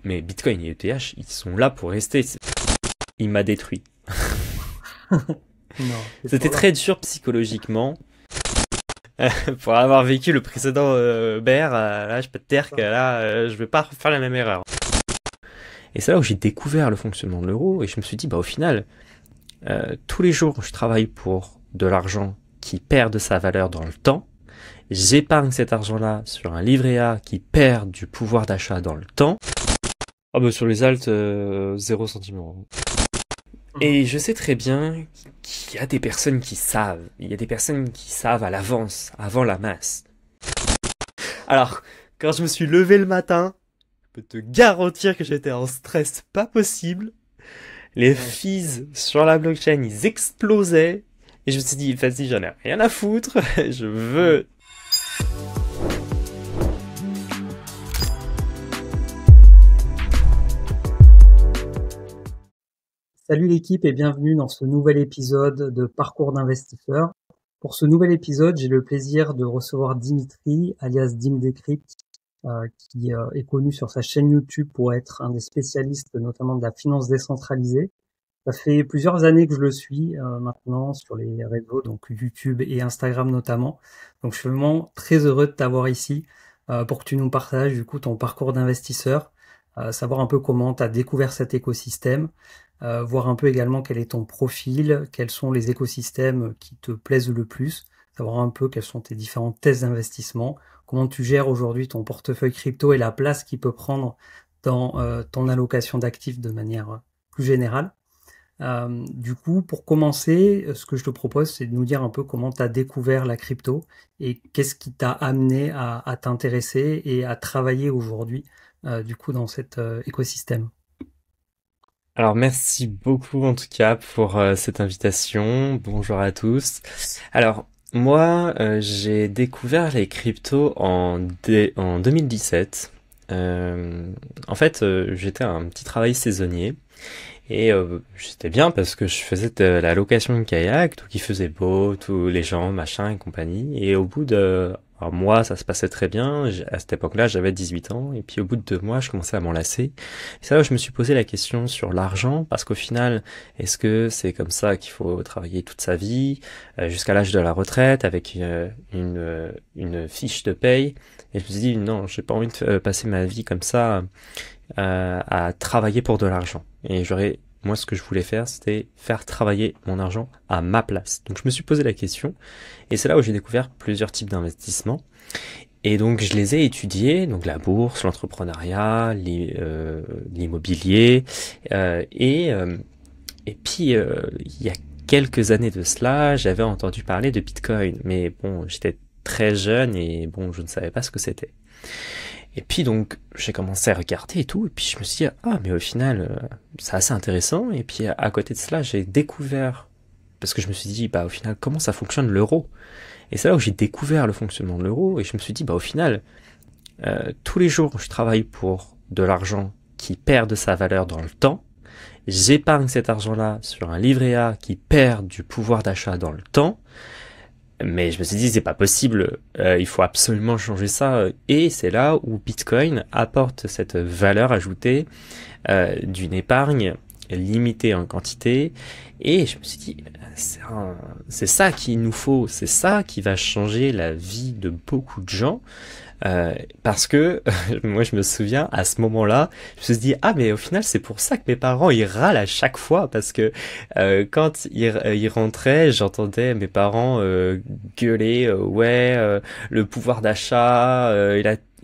mais Bitcoin et ETH, ils sont là pour rester. Il m'a détruit. Non, c'est C'était trop là. très dur psychologiquement. Pour avoir vécu le précédent bear, là je peux te dire que là je vais pas refaire la même erreur. Et c'est là où j'ai découvert le fonctionnement de l'euro et je me suis dit bah au final tous les jours je travaille pour de l'argent qui perd de sa valeur dans le temps, j'épargne cet argent-là sur un livret A qui perd du pouvoir d'achat dans le temps. Ah bah sur les alts 0 centime euro. Mhm. Et je sais très bien qu'il y a des personnes qui savent, il y a des personnes qui savent à l'avance, avant la masse. Alors, quand je me suis levé le matin, je peux te garantir que j'étais en stress pas possible. Les Ouais. fees sur la blockchain, ils explosaient. Et je me suis dit, vas-y, j'en ai rien à foutre. Je Mm. veux. Salut l'équipe et bienvenue dans ce nouvel épisode de Parcours d'investisseur. Pour ce nouvel épisode, j'ai le plaisir de recevoir Dimitri, alias Dim Decrypt, qui est connu sur sa chaîne YouTube pour être un des spécialistes notamment de la finance décentralisée. Ça fait plusieurs années que je le suis maintenant sur les réseaux, donc YouTube et Instagram notamment. Donc je suis vraiment très heureux de t'avoir ici pour que tu nous partages du coup ton parcours d'investisseur, savoir un peu comment tu as découvert cet écosystème, voir un peu également quel est ton profil, quels sont les écosystèmes qui te plaisent le plus, savoir un peu quelles sont tes différentes thèses d'investissement, comment tu gères aujourd'hui ton portefeuille crypto et la place qu'il peut prendre dans ton allocation d'actifs de manière plus générale. Du coup, pour commencer, ce que je te propose, c'est de nous dire un peu comment tu as découvert la crypto et qu'est-ce qui t'a amené à t'intéresser et à travailler aujourd'hui, du coup, dans cet écosystème. Alors, merci beaucoup en tout cas pour cette invitation. Bonjour à tous. Alors, moi, j'ai découvert les cryptos en 2017. En fait, j'étais à un petit travail saisonnier. Et c'était bien parce que je faisais de la location de kayak, tout qui faisait beau, tous les gens, machin et compagnie. Et au bout de un mois, ça se passait très bien. À cette époque-là, j'avais 18 ans. Et puis au bout de 2 mois, je commençais à m'en lasser. C'est là où je me suis posé la question sur l'argent, parce qu'au final, est-ce que c'est comme ça qu'il faut travailler toute sa vie, jusqu'à l'âge de la retraite, avec une fiche de paye? Et je me suis dit, non, j'ai pas envie de passer ma vie comme ça à travailler pour de l'argent. Et moi, ce que je voulais faire, c'était faire travailler mon argent à ma place. Donc, je me suis posé la question, et c'est là où j'ai découvert plusieurs types d'investissements. Et donc, je les ai étudiés, donc la bourse, l'entrepreneuriat, l'immobilier, et puis il y a quelques années de cela, j'avais entendu parler de Bitcoin, mais bon, j'étais très jeune et bon, je ne savais pas ce que c'était. Et puis donc j'ai commencé à regarder et tout, et puis je me suis dit ah mais au final c'est assez intéressant. Et puis à côté de cela j'ai découvert, parce que je me suis dit bah au final comment ça fonctionne l'euro. Et c'est là où j'ai découvert le fonctionnement de l'euro et je me suis dit bah au final tous les jours je travaille pour de l'argent qui perd de sa valeur dans le temps, j'épargne cet argent-là sur un livret A qui perd du pouvoir d'achat dans le temps. Mais je me suis dit, c'est pas possible, il faut absolument changer ça. Et c'est là où Bitcoin apporte cette valeur ajoutée d'une épargne limitée en quantité. Et je me suis dit, c'est ça qu'il nous faut, c'est ça qui va changer la vie de beaucoup de gens. Parce que moi je me souviens à ce moment-là, je me suis dit ah mais au final c'est pour ça que mes parents ils râlent à chaque fois parce que quand ils rentraient, j'entendais mes parents gueuler ouais le pouvoir d'achat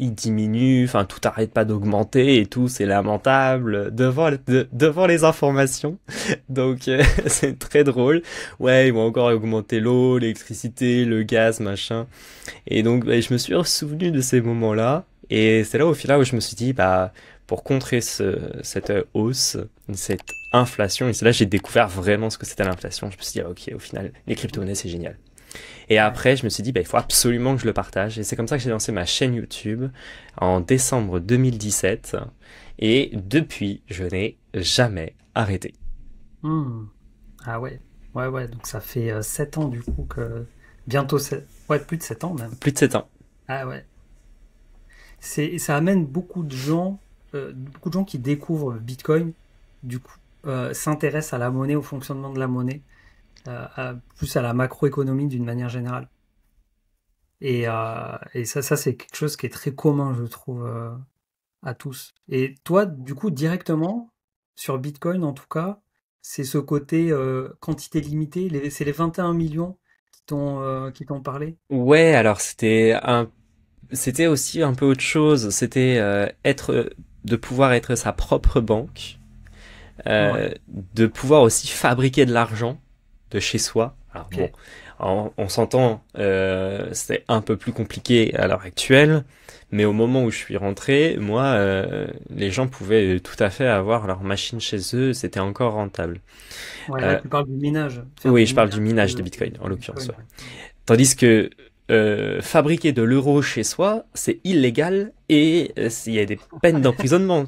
il diminue, enfin tout arrête pas d'augmenter et tout, c'est lamentable devant les informations. Donc c'est très drôle. Ouais, ils vont encore augmenter l'eau, l'électricité, le gaz, machin. Et donc, bah, je me suis souvenu de ces moments-là. Et c'est là au final où je me suis dit, bah, pour contrer cette hausse, cette inflation, et c'est là que j'ai découvert vraiment ce que c'était l'inflation. Je me suis dit, ah, ok, au final, les crypto-monnaies, c'est génial. Et Ouais. après, je me suis dit, bah, il faut absolument que je le partage. Et c'est comme ça que j'ai lancé ma chaîne YouTube en décembre 2017. Et depuis, je n'ai jamais arrêté. Hmm. Ah ouais, ouais, ouais. Donc ça fait 7 ans du coup que bientôt 7, ouais, plus de 7 ans même. Plus de 7 ans. Ah ouais. Ça amène beaucoup de gens. beaucoup de gens qui découvrent Bitcoin, du coup, s'intéressent à la monnaie, au fonctionnement de la monnaie, plus à la macroéconomie d'une manière générale. Et ça c'est quelque chose qui est très commun, je trouve, à tous. Et toi, du coup, directement, sur Bitcoin en tout cas, c'est ce côté quantité limitée, c'est les 21 millions qui t'ont parlé? Ouais, alors c'était aussi un peu autre chose. C'était de pouvoir être sa propre banque, Ouais, de pouvoir aussi fabriquer de l'argent de chez soi. Alors bon, ok. on s'entend, c'est un peu plus compliqué à l'heure actuelle, mais au moment où je suis rentré, moi, les gens pouvaient tout à fait avoir leur machine chez eux, c'était encore rentable. Ouais, là Euh, tu parles du minage, faire oui, du je parle du minage minage de Bitcoin, en de l'occurrence, Bitcoin. ouais. Tandis que fabriquer de l'euro chez soi, c'est illégal et il y a des peines d'emprisonnement.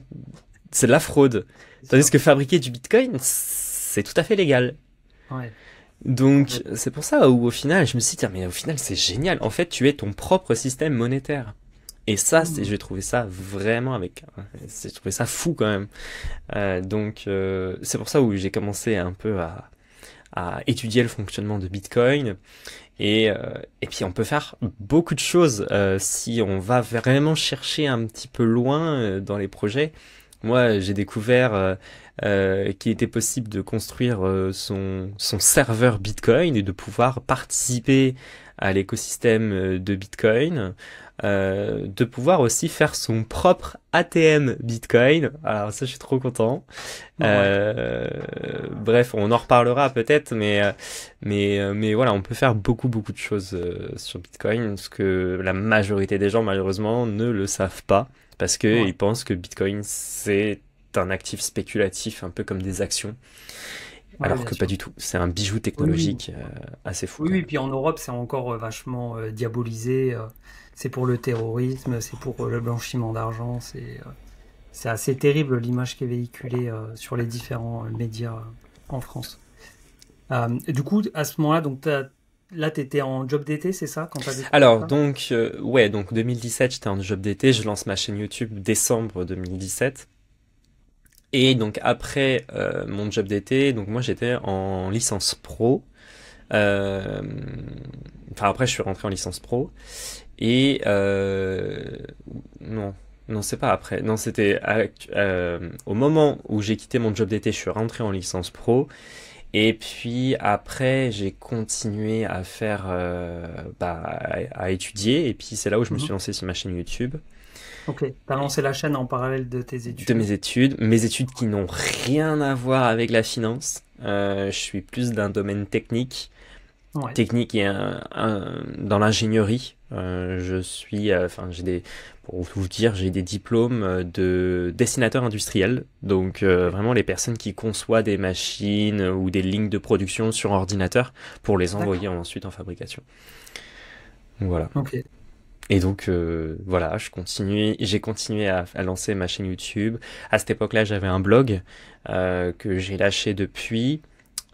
C'est de la fraude. C'est Tandis sûr. que fabriquer du Bitcoin, c'est tout à fait légal. Ouais, Donc, complètement. c'est pour ça où au final, je me suis dit, tiens, mais au final, c'est génial. En fait, tu es ton propre système monétaire. Et ça, Hmm. j'ai trouvé ça vraiment j'ai trouvé ça fou quand même. C'est pour ça où j'ai commencé un peu à étudier le fonctionnement de Bitcoin. Et, et puis on peut faire beaucoup de choses si on va vraiment chercher un petit peu loin dans les projets. Moi, j'ai découvert qu'il était possible de construire son serveur Bitcoin et de pouvoir participer à l'écosystème de Bitcoin, de pouvoir aussi faire son propre ATM Bitcoin. Alors ça, je suis trop content. Ouais. Bref, on en reparlera peut-être, mais voilà, on peut faire beaucoup de choses sur Bitcoin, ce que la majorité des gens, malheureusement, ne le savent pas, parce qu'ils Ouais. pensent que Bitcoin, c'est un actif spéculatif, un peu comme des actions, Ouais, alors bien que pas sûr. du tout. C'est un bijou Oui, oui. technologique assez fou Oui, quand oui, même. puis en Europe, c'est encore vachement diabolisé. C'est pour le terrorisme, c'est pour le blanchiment d'argent. C'est assez terrible l'image qui est véhiculée sur les différents médias en France. Et du coup, à ce moment-là, là, tu étais en job d'été, c'est ça, quand tu as découvert Alors, ça? ouais, donc 2017, j'étais en job d'été, je lance ma chaîne YouTube décembre 2017. Et donc après mon job d'été, donc moi j'étais en licence pro. Euh, Enfin après je suis rentré en licence pro et non non c'est pas après non c'était au moment où j'ai quitté mon job d'été je suis rentré en licence pro et puis après j'ai continué à faire à étudier et puis c'est là où je me suis Mhm. lancé sur ma chaîne YouTube Ok, tu as lancé la chaîne en parallèle de tes de études. mes études qui n'ont rien à voir avec la finance. Je suis plus d'un domaine Ouais, technique et dans l'ingénierie. Enfin, pour vous dire, j'ai des diplômes de dessinateur industriel. Donc, ok. vraiment les personnes qui conçoivent des machines ou des lignes de production sur ordinateur pour les envoyer D'accord. ensuite en fabrication. Voilà. Ok. Et donc voilà, j'ai continué à lancer ma chaîne YouTube. À cette époque-là, j'avais un blog que j'ai lâché depuis,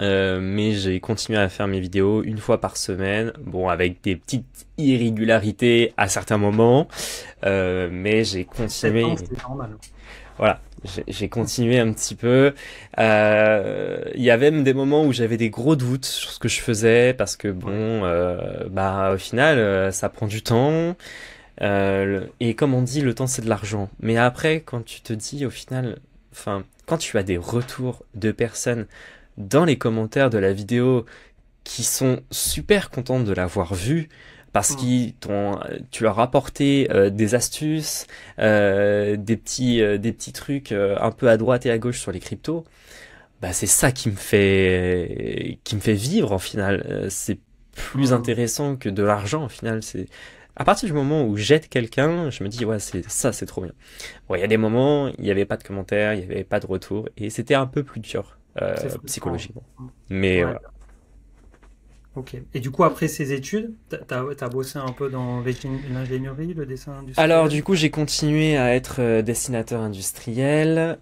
mais j'ai continué à faire mes vidéos une fois par semaine, bon avec des petites irrégularités à certains moments, mais j'ai 7 ans, continué. c'est normal. Voilà, j'ai continué un petit peu. Il y avait même des moments où j'avais des gros doutes sur ce que je faisais parce que Ouais. bon, au final, ça prend du temps. Et comme on dit, le temps c'est de l'argent. Mais après, quand tu te dis au final, enfin, quand tu as des retours de personnes dans les commentaires de la vidéo qui sont super contentes de l'avoir vue, parce Hmm. tu leur as apporté des astuces, des petits trucs un peu à droite et à gauche sur les cryptos, bah c'est ça qui me fait vivre en final. C'est plus Hmm. intéressant que de l'argent au final. C'est à partir du moment où j'aide quelqu'un, je me dis ouais c'est trop bien. Bon, il y a des moments, il n'y avait pas de commentaires, il n'y avait pas de retour et c'était un peu plus dur C'est frustrant. psychologiquement. Hmm. Mais Ouais. voilà. Ok. Et du coup, après ces études, t'as bossé un peu dans l'ingénierie, le dessin Alors industriel? du coup j'ai continué à être dessinateur industriel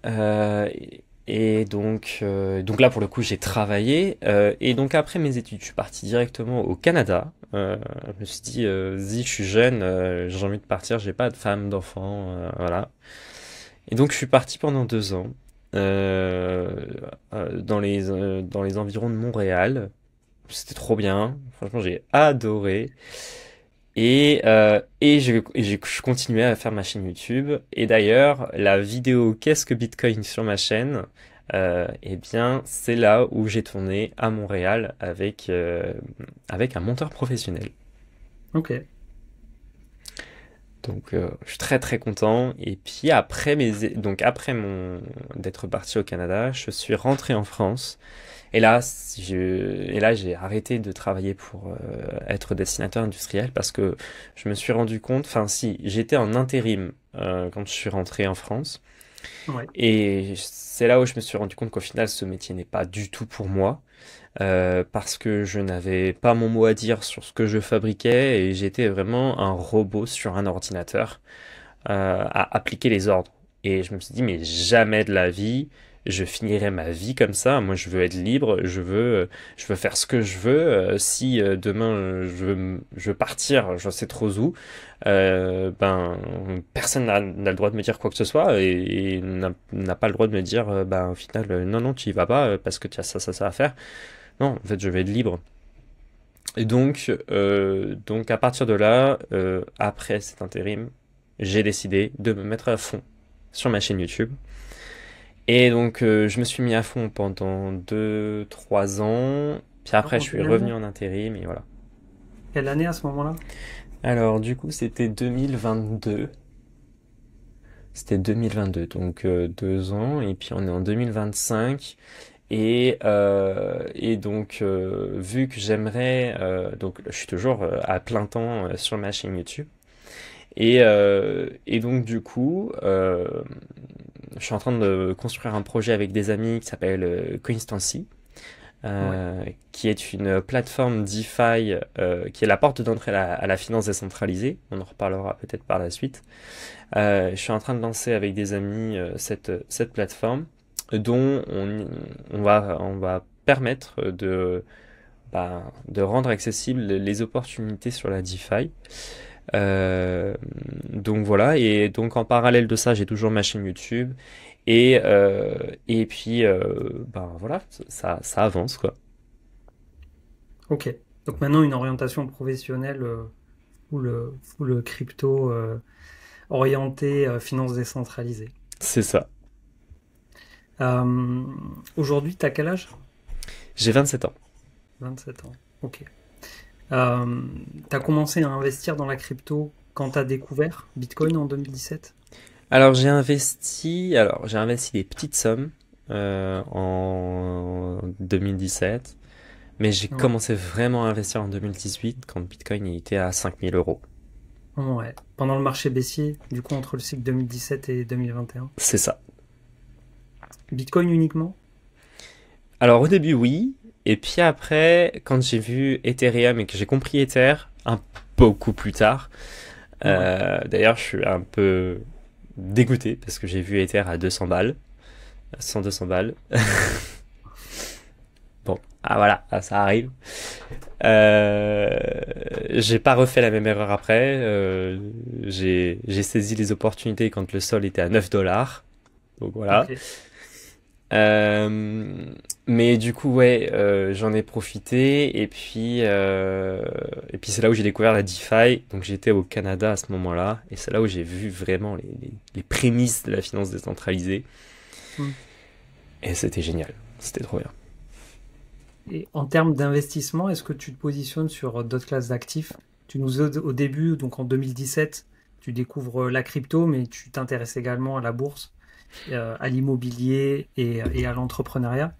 donc là pour le coup j'ai travaillé et donc après mes études je suis parti directement au Canada. Je me suis dit je suis jeune, j'ai envie de partir, j'ai pas de femme, d'enfant, voilà. Et donc je suis parti pendant 2 ans euh, dans les environs de Montréal. C'était trop bien. Franchement, j'ai adoré. Je continuais à faire ma chaîne YouTube. Et d'ailleurs, la vidéo Qu'est-ce que Bitcoin sur ma chaîne, eh bien, c'est là où j'ai tourné à Montréal avec un monteur professionnel. Ok. Donc, je suis très très content. Et puis donc après d'être parti au Canada, je suis rentré en France. Et là, j'ai arrêté de travailler pour être dessinateur industriel parce que je me suis rendu compte, enfin si, j'étais en intérim quand je suis rentré en France. Ouais. Et c'est là où je me suis rendu compte qu'au final, ce métier n'est pas du tout pour moi. Parce que je n'avais pas mon mot à dire sur ce que je fabriquais et j'étais vraiment un robot sur un ordinateur à appliquer les ordres. Et je me suis dit, mais jamais de la vie, je finirai ma vie comme ça. Moi, je veux être libre, je veux faire ce que je veux. Si demain je veux partir, je sais trop où, ben personne n'a le droit de me dire quoi que ce soit et n'a pas le droit de me dire, ben au final, non, non, tu y vas pas parce que tu as ça à faire. Non, en fait, je vais être libre. Et donc à partir de là, après cet intérim, j'ai décidé de me mettre à fond sur ma chaîne YouTube. Et donc, je me suis mis à fond pendant 2, 3 ans. Puis après, En je suis quelle année? revenu en intérim et voilà. Quelle année à ce moment-là? Alors, du coup, c'était 2022. C'était 2022, donc 2 ans. Et puis, on est en 2025. Et donc, vu que j'aimerais, donc je suis toujours à plein temps sur ma chaîne YouTube. Et donc, du coup, je suis en train de construire un projet avec des amis qui s'appelle Coinstancy, Ouais. qui est une plateforme DeFi qui est la porte d'entrée à la finance décentralisée. On en reparlera peut-être par la suite. Je suis en train de lancer avec des amis cette plateforme dont on va permettre de rendre accessibles les opportunités sur la DeFi. Donc voilà, et donc en parallèle de ça, j'ai toujours ma chaîne YouTube. Et puis, ben voilà, ça avance, quoi. Ok. Donc maintenant une orientation professionnelle full crypto orientée finance décentralisée. C'est ça. Euh, Aujourd'hui, t'as quel âge? J'ai 27 ans. 27 ans. Ok. Euh, T'as commencé à investir dans la crypto quand t'as découvert Bitcoin en 2017? Alors j'ai investi des petites sommes en 2017, mais j'ai Ouais. commencé vraiment à investir en 2018 quand Bitcoin il était à 5 000 euros. Ouais. Pendant le marché baissier, du coup entre le cycle 2017 et 2021. C'est ça. Bitcoin uniquement? Alors au début oui, et puis après quand j'ai vu Ethereum et que j'ai compris Ether beaucoup plus tard, Ouais. d'ailleurs je suis un peu dégoûté parce que j'ai vu Ether à 200 balles, 100-200 balles. Bon, ah voilà, ah, ça arrive. Euh, j'ai pas refait la même erreur après. J'ai saisi les opportunités quand le sol était à 9 dollars. Donc voilà. Ok. Euh, mais du coup, ouais, j'en ai profité. Et puis c'est là où j'ai découvert la DeFi. Donc j'étais au Canada à ce moment-là. Et c'est là où j'ai vu vraiment les prémices de la finance décentralisée. Hmm. Et c'était génial. C'était trop bien. Et en termes d'investissement, est-ce que tu te positionnes sur d'autres classes d'actifs? Tu nous as au début, donc en 2017, tu découvres la crypto, mais tu t'intéresses également à la bourse, à l'immobilier et à l'entrepreneuriat.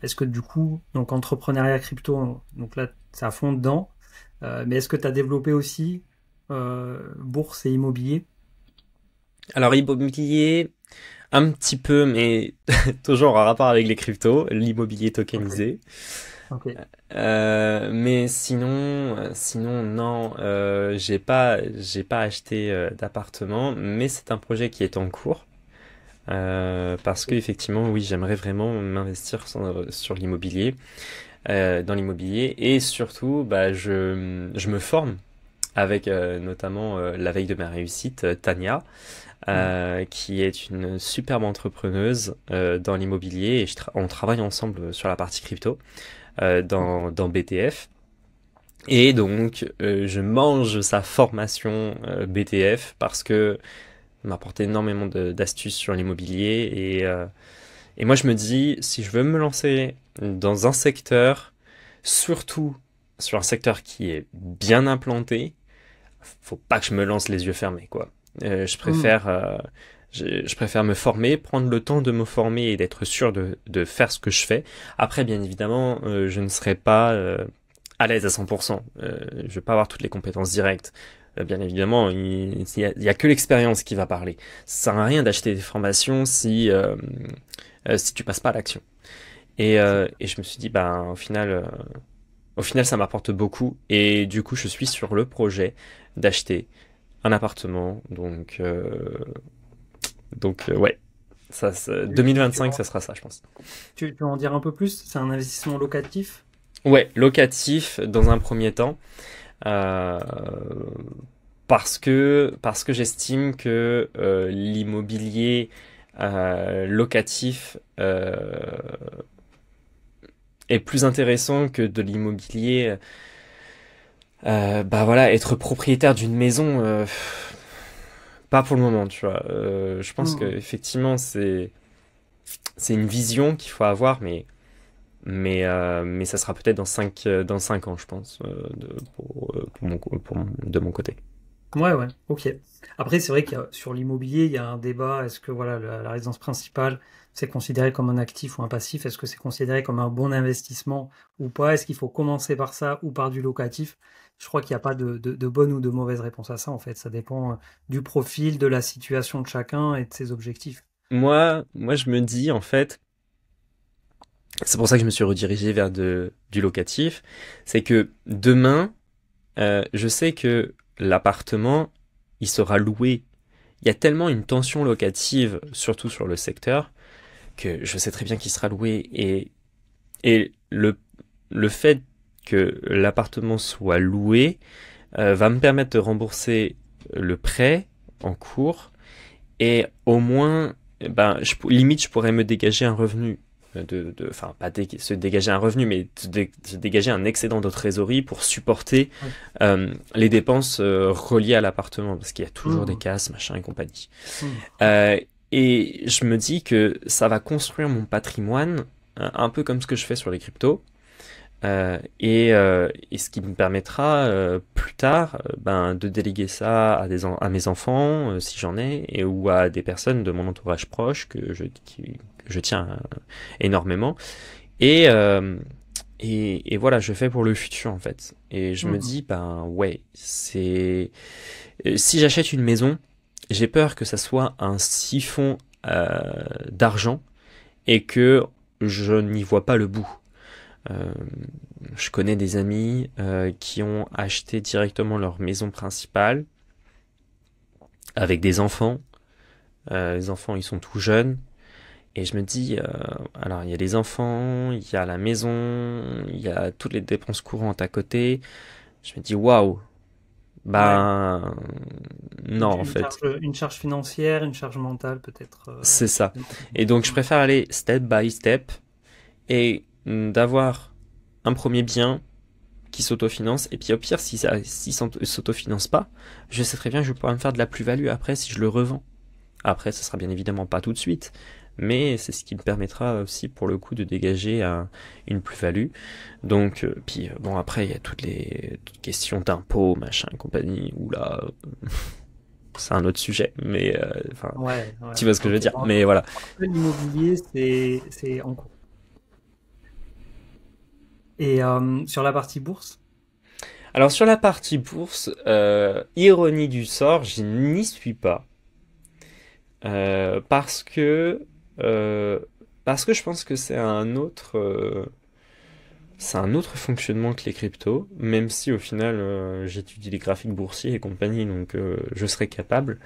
Est-ce que du coup, donc entrepreneuriat crypto, donc là, c'est à fond dedans, mais est-ce que tu as développé aussi bourse et immobilier? Alors, immobilier, un petit peu, mais toujours en rapport avec les cryptos, l'immobilier Ok, tokenisé. ok, Mais sinon non, j'ai pas acheté d'appartement, mais c'est un projet qui est en cours. Parce que effectivement, oui, j'aimerais vraiment m'investir sur l'immobilier, dans l'immobilier, et surtout, bah, je me forme avec notamment la veille de ma réussite, Tania, Mm. qui est une superbe entrepreneuse dans l'immobilier et on travaille ensemble sur la partie crypto dans BTF. Et donc, je mange sa formation BTF parce que ça m'apporte énormément d'astuces sur l'immobilier et moi je me dis, si je veux me lancer dans un secteur, surtout sur un secteur qui est bien implanté, faut pas que je me lance les yeux fermés, quoi. Je Mm. préfère, je préfère me former, prendre le temps de me former et d'être sûr de faire ce que je fais. Après, bien évidemment, je ne serai pas à l'aise à 100%. Je vais pas avoir toutes les compétences directes. Bien évidemment, il y a que l'expérience qui va parler. Ça sert à rien d'acheter des formations si tu passes pas à l'action. Et je me suis dit, ben, au final, ça m'apporte beaucoup. Et du coup, je suis sur le projet d'acheter un appartement. Donc ouais, Tu, tu, tu, 2025, ça sera ça, je pense. tu peux en dire un peu plus? C'est un investissement locatif? Ouais, locatif dans un premier temps, euh, parce que j'estime que l'immobilier locatif est plus intéressant que de l'immobilier. Bah voilà, être propriétaire d'une maison, pas pour le moment, tu vois. Je pense que Mm. effectivement c'est une vision qu'il faut avoir, mais ça sera peut-être dans 5 ans, je pense, de mon côté. Ouais, ouais, ok. Après, c'est vrai qu'il y a, sur l'immobilier, il y a un débat. Est-ce que voilà, la résidence principale, c'est considéré comme un actif ou un passif? Est-ce que c'est considéré comme un bon investissement ou pas? Est-ce qu'il faut commencer par ça ou par du locatif? Je crois qu'il n'y a pas de bonne ou de mauvaise réponse à ça, en fait. Ça dépend du profil, de la situation de chacun et de ses objectifs. Moi, je me dis, en fait, c'est pour ça que je me suis redirigé vers du locatif, c'est que demain, je sais que l'appartement, il sera loué. Il y a tellement une tension locative, surtout sur le secteur, que je sais très bien qu'il sera loué. Et le fait que l'appartement soit loué va me permettre de rembourser le prêt en cours et au moins, ben, limite, je pourrais me dégager un revenu. Enfin, pas se dégager un revenu, mais se dégager un excédent de trésorerie pour supporter Ouais. les dépenses reliées à l'appartement, parce qu'il y a toujours des Mhm. casses, machin et compagnie. Mhm. Euh, et je me dis que ça va construire mon patrimoine, un peu comme ce que je fais sur les cryptos, et ce qui me permettra plus tard ben, de déléguer ça à mes enfants, si j'en ai, ou à des personnes de mon entourage proche que je tiens énormément. Et, euh, et voilà, je fais pour le futur en fait. Et je me Mhm. dis, ben ouais, si j'achète une maison, j'ai peur que ça soit un siphon d'argent et que je n'y vois pas le bout. Euh, je connais des amis qui ont acheté directement leur maison principale avec des enfants. Les enfants, ils sont tout jeunes. Et je me dis, alors il y a les enfants, il y a la maison, il y a toutes les dépenses courantes à côté. Je me dis, waouh, Ouais. ben non en fait, Une charge financière, une charge mentale peut-être. c'est ça. Et Supplémentaire. donc je préfère aller step by step et d'avoir un premier bien qui s'autofinance. Et puis au pire, si ça s'autofinance pas, je sais très bien que je pourrais me faire de la plus-value après si je le revends. Après, ça sera bien évidemment pas tout de suite, mais c'est ce qui me permettra aussi pour le coup de dégager une plus-value. Donc, puis bon, après, il y a toutes questions d'impôts, machin, et compagnie, où là, c'est un autre sujet, mais enfin, Ouais, ouais, tu vois ouais. ce que je veux Ok. dire. Bon, Mais voilà. après, l'immobilier, c'est en cours. Et sur la partie bourse, Alors sur la partie bourse, ironie du sort, je n'y suis pas. Euh, parce que euh, parce que je pense que c'est un autre fonctionnement que les cryptos, même si au final j'étudie les graphiques boursiers et compagnie, donc je serais capable.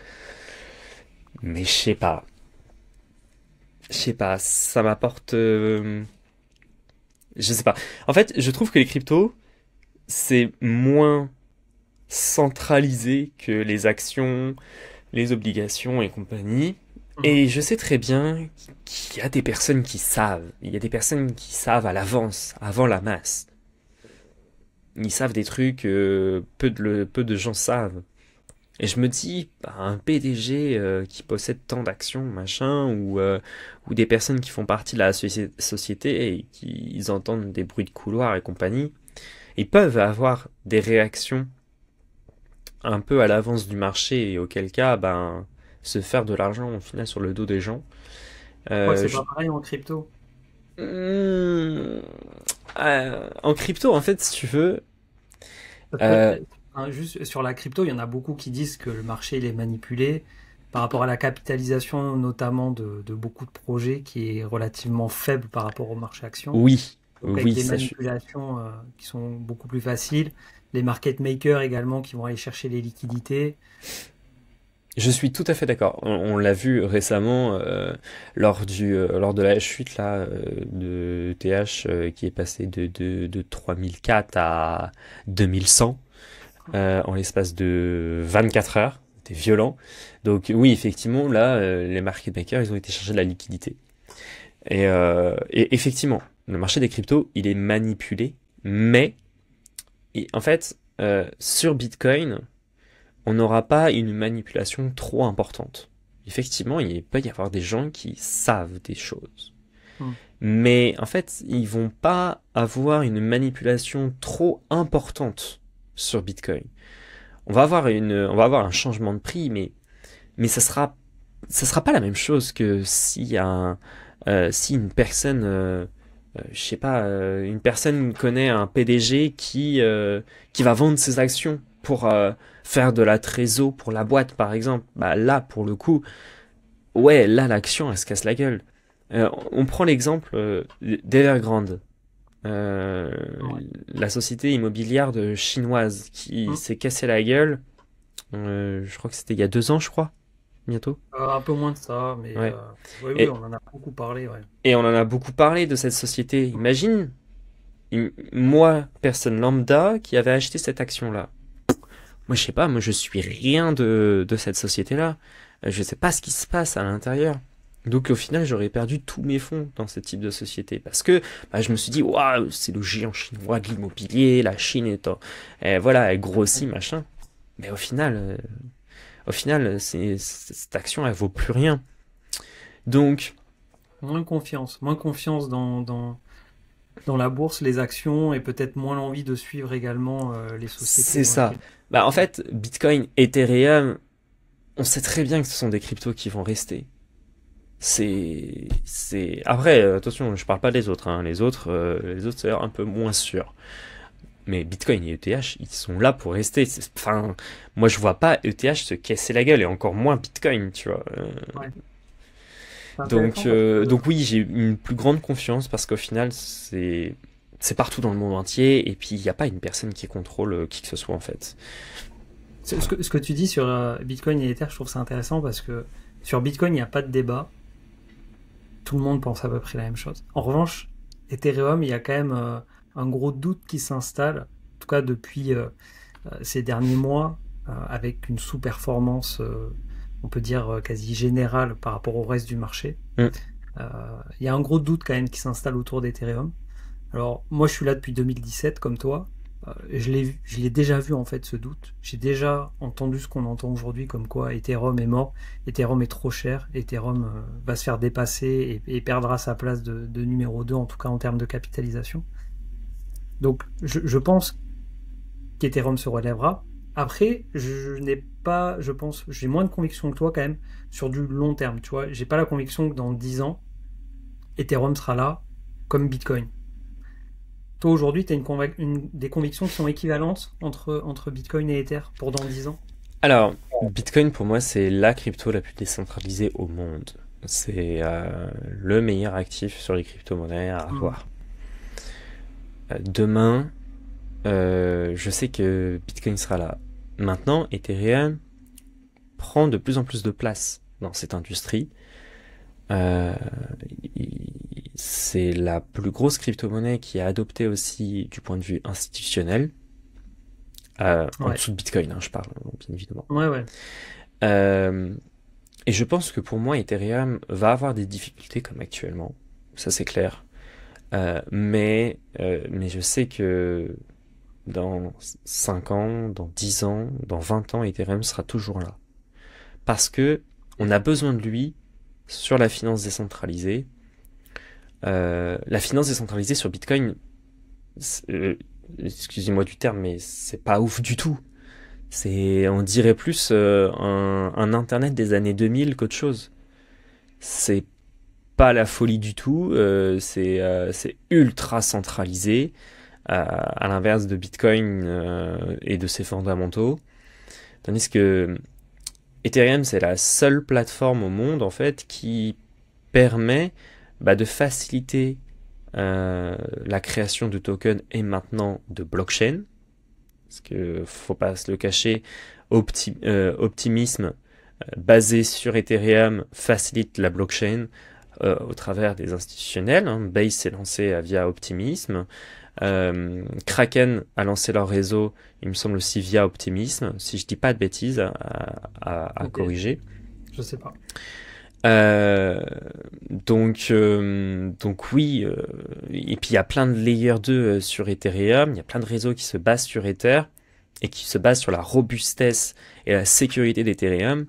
Mais je sais pas, ça m'apporte, je sais pas. En fait, je trouve que les cryptos c'est moins centralisé que les actions, les obligations et compagnie. Mhm. Et je sais très bien qu'il y a des personnes qui savent. Il y a des personnes qui savent à l'avance, avant la masse. Ils savent des trucs que peu de gens savent. Et je me dis, bah, un PDG qui possède tant d'actions, machin, ou des personnes qui font partie de la société et qui ils entendent des bruits de couloir et compagnie, ils peuvent avoir des réactions un peu à l'avance du marché et auquel cas, ben, se faire de l'argent au final sur le dos des gens. Je crois que c'est Je- pas pareil en crypto. Hmm, en crypto, en fait, si tu veux, Parce que, euh, hein, juste sur la crypto, il y en a beaucoup qui disent que le marché il est manipulé par rapport à la capitalisation, notamment de beaucoup de projets, qui est relativement faible par rapport au marché action. oui, Donc avec oui, des ça, manipulations qui sont beaucoup plus faciles. Les market makers également qui vont aller chercher les liquidités. je suis tout à fait d'accord. On l'a vu récemment lors de la chute là de TH qui est passé de 3004 à 2100 en l'espace de 24 heures. C'était violent. Donc oui, effectivement, là, les market makers, ils ont été chercher de la liquidité. Et effectivement, le marché des cryptos, il est manipulé, mais en fait, sur Bitcoin, on n'aura pas une manipulation trop importante. Effectivement, il peut y avoir des gens qui savent des choses. Hmm. Mais en fait, ils vont pas avoir une manipulation trop importante sur Bitcoin. On va avoir un changement de prix, mais ça sera pas la même chose que si une personne, je sais pas, une personne connaît un PDG qui va vendre ses actions pour faire de la trésor pour la boîte, par exemple. Bah là, pour le coup, ouais, là, l'action, elle se casse la gueule. On prend l'exemple d'Evergrande, euh, Ouais. la société immobilière de chinoise qui Hmm. s'est cassé la gueule. Je crois que c'était il y a 2 ans, je crois, bientôt. Un peu moins de ça, mais Ouais. oui, oui, Et, on en a beaucoup parlé, ouais. et on en a beaucoup parlé de cette société. Imagine, moi, personne lambda, qui avait acheté cette action-là. Moi, je sais pas, moi, je suis rien de cette société-là. Je sais pas ce qui se passe à l'intérieur. Donc, au final, j'aurais perdu tous mes fonds dans ce type de société. Parce que bah, je me suis dit, waouh, c'est le géant chinois de l'immobilier, la Chine voilà, elle grossit, machin. Mais au final, cette action, elle vaut plus rien. Donc, Moins confiance dans la bourse, les actions et peut-être moins l'envie de suivre également les sociétés c'est dans ça. lesquelles. Bah, en Ouais. fait, Bitcoin, Ethereum, on sait très bien que ce sont des cryptos qui vont rester. Après, attention, je parle pas des autres, hein. Les autres, c'est un peu moins sûr. Mais Bitcoin et ETH, ils sont là pour rester. Enfin, moi, je vois pas ETH se casser la gueule et encore moins Bitcoin, tu vois. Ouais. C'est intéressant parce que Donc oui, j'ai une plus grande confiance parce qu'au final, c'est partout dans le monde entier et puis il n'y a pas une personne qui contrôle qui que ce soit en fait. ce que tu dis sur Bitcoin et Ether, je trouve ça intéressant parce que sur Bitcoin, il n'y a pas de débat. Tout le monde pense à peu près la même chose. En revanche, Ethereum, il y a quand même un gros doute qui s'installe, en tout cas depuis ces derniers mois, avec une sous-performance, on peut dire quasi générale par rapport au reste du marché. Mm. Euh, Il y a un gros doute quand même qui s'installe autour d'Ethereum. Alors, moi, je suis là depuis 2017, comme toi. Je l'ai déjà vu, en fait, ce doute. J'ai déjà entendu ce qu'on entend aujourd'hui, comme quoi Ethereum est mort, Ethereum est trop cher, Ethereum va se faire dépasser et perdra sa place de numéro 2, en tout cas en termes de capitalisation. Donc, je pense qu'Ethereum se relèvera. Après, je n'ai pas, je pense, j'ai moins de conviction que toi, quand même, sur du long terme, tu vois. J'ai pas la conviction que dans 10 ans, Ethereum sera là, comme Bitcoin. Toi, aujourd'hui, tu as des convictions qui sont équivalentes entre Bitcoin et Ether pour dans 10 ans? Alors, Bitcoin pour moi c'est la crypto la plus décentralisée au monde. C'est le meilleur actif sur les crypto-monnaies à Hmm. avoir. Demain, je sais que Bitcoin sera là. Maintenant, Ethereum prend de plus en plus de place dans cette industrie. Euh, c'est la plus grosse crypto-monnaie qui est adoptée aussi du point de vue institutionnel. En Ouais, dessous de Bitcoin, hein, je parle, bien évidemment. ouais, ouais. Euh, et je pense que pour moi, Ethereum va avoir des difficultés comme actuellement. Ça, c'est clair. Mais je sais que dans 5 ans, dans 10 ans, dans 20 ans, Ethereum sera toujours là. Parce que on a besoin de lui sur la finance décentralisée. La finance décentralisée sur Bitcoin, excusez-moi du terme, mais c'est pas ouf du tout. On dirait plus un Internet des années 2000 qu'autre chose. C'est pas la folie du tout. C'est ultra centralisé, à l'inverse de Bitcoin et de ses fondamentaux. Tandis que Ethereum, c'est la seule plateforme au monde en fait qui permet de faciliter la création de tokens et maintenant de blockchain. Parce que faut pas se le cacher, Optimism basé sur Ethereum facilite la blockchain au travers des institutionnels. Hein. Base s'est lancé via Optimism. Kraken a lancé leur réseau, il me semble aussi via Optimism, si je dis pas de bêtises à Ok, corriger. je sais pas. Euh, donc oui, et puis il y a plein de layer 2 sur Ethereum, il y a plein de réseaux qui se basent sur Ether et qui se basent sur la robustesse et la sécurité d'Ethereum.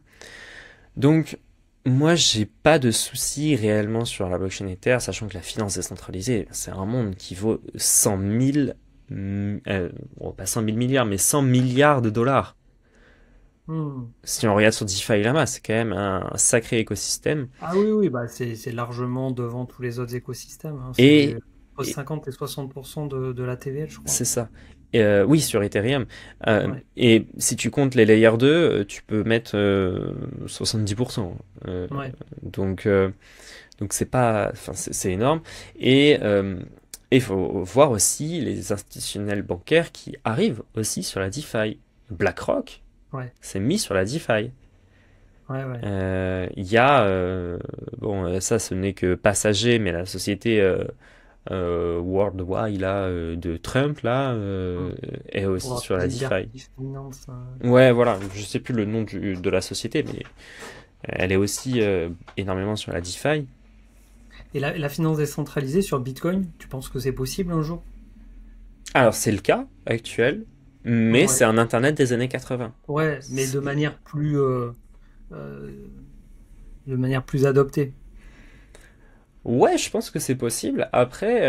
Donc moi j'ai pas de soucis réellement sur la blockchain Ether, sachant que la finance décentralisée, c'est un monde qui vaut 100 000, bon, pas 100 000 milliards, mais 100 milliards de dollars. Hmm. Si on regarde sur DeFi Lama, c'est quand même un sacré écosystème. Ah oui, oui, bah c'est largement devant tous les autres écosystèmes, hein. C'est Et, entre et 50 et 60% de la TVL, je crois. c'est ça. Oui, sur Ethereum. Ouais, Et si tu comptes les layers 2, tu peux mettre 70%. Euh, ouais. donc, euh, donc c'est pas, enfin, c'est énorme. Et il faut voir aussi les institutionnels bancaires qui arrivent aussi sur la DeFi. BlackRock Ouais, s'est mis sur la DeFi. ouais, ouais. Il y a, bon, ça ce n'est que passager, mais la société Worldwide là, de Trump là, Hmm. est aussi World sur la DeFi. Liberty Finance. Ouais, voilà, je sais plus le nom de la société, mais elle est aussi énormément sur la DeFi. Et la finance décentralisée sur Bitcoin, tu penses que c'est possible un jour? Alors c'est le cas actuel, mais c'est Ouais, un Internet des années 80. ouais, mais euh, de manière plus adoptée. Ouais, je pense que c'est possible. Après,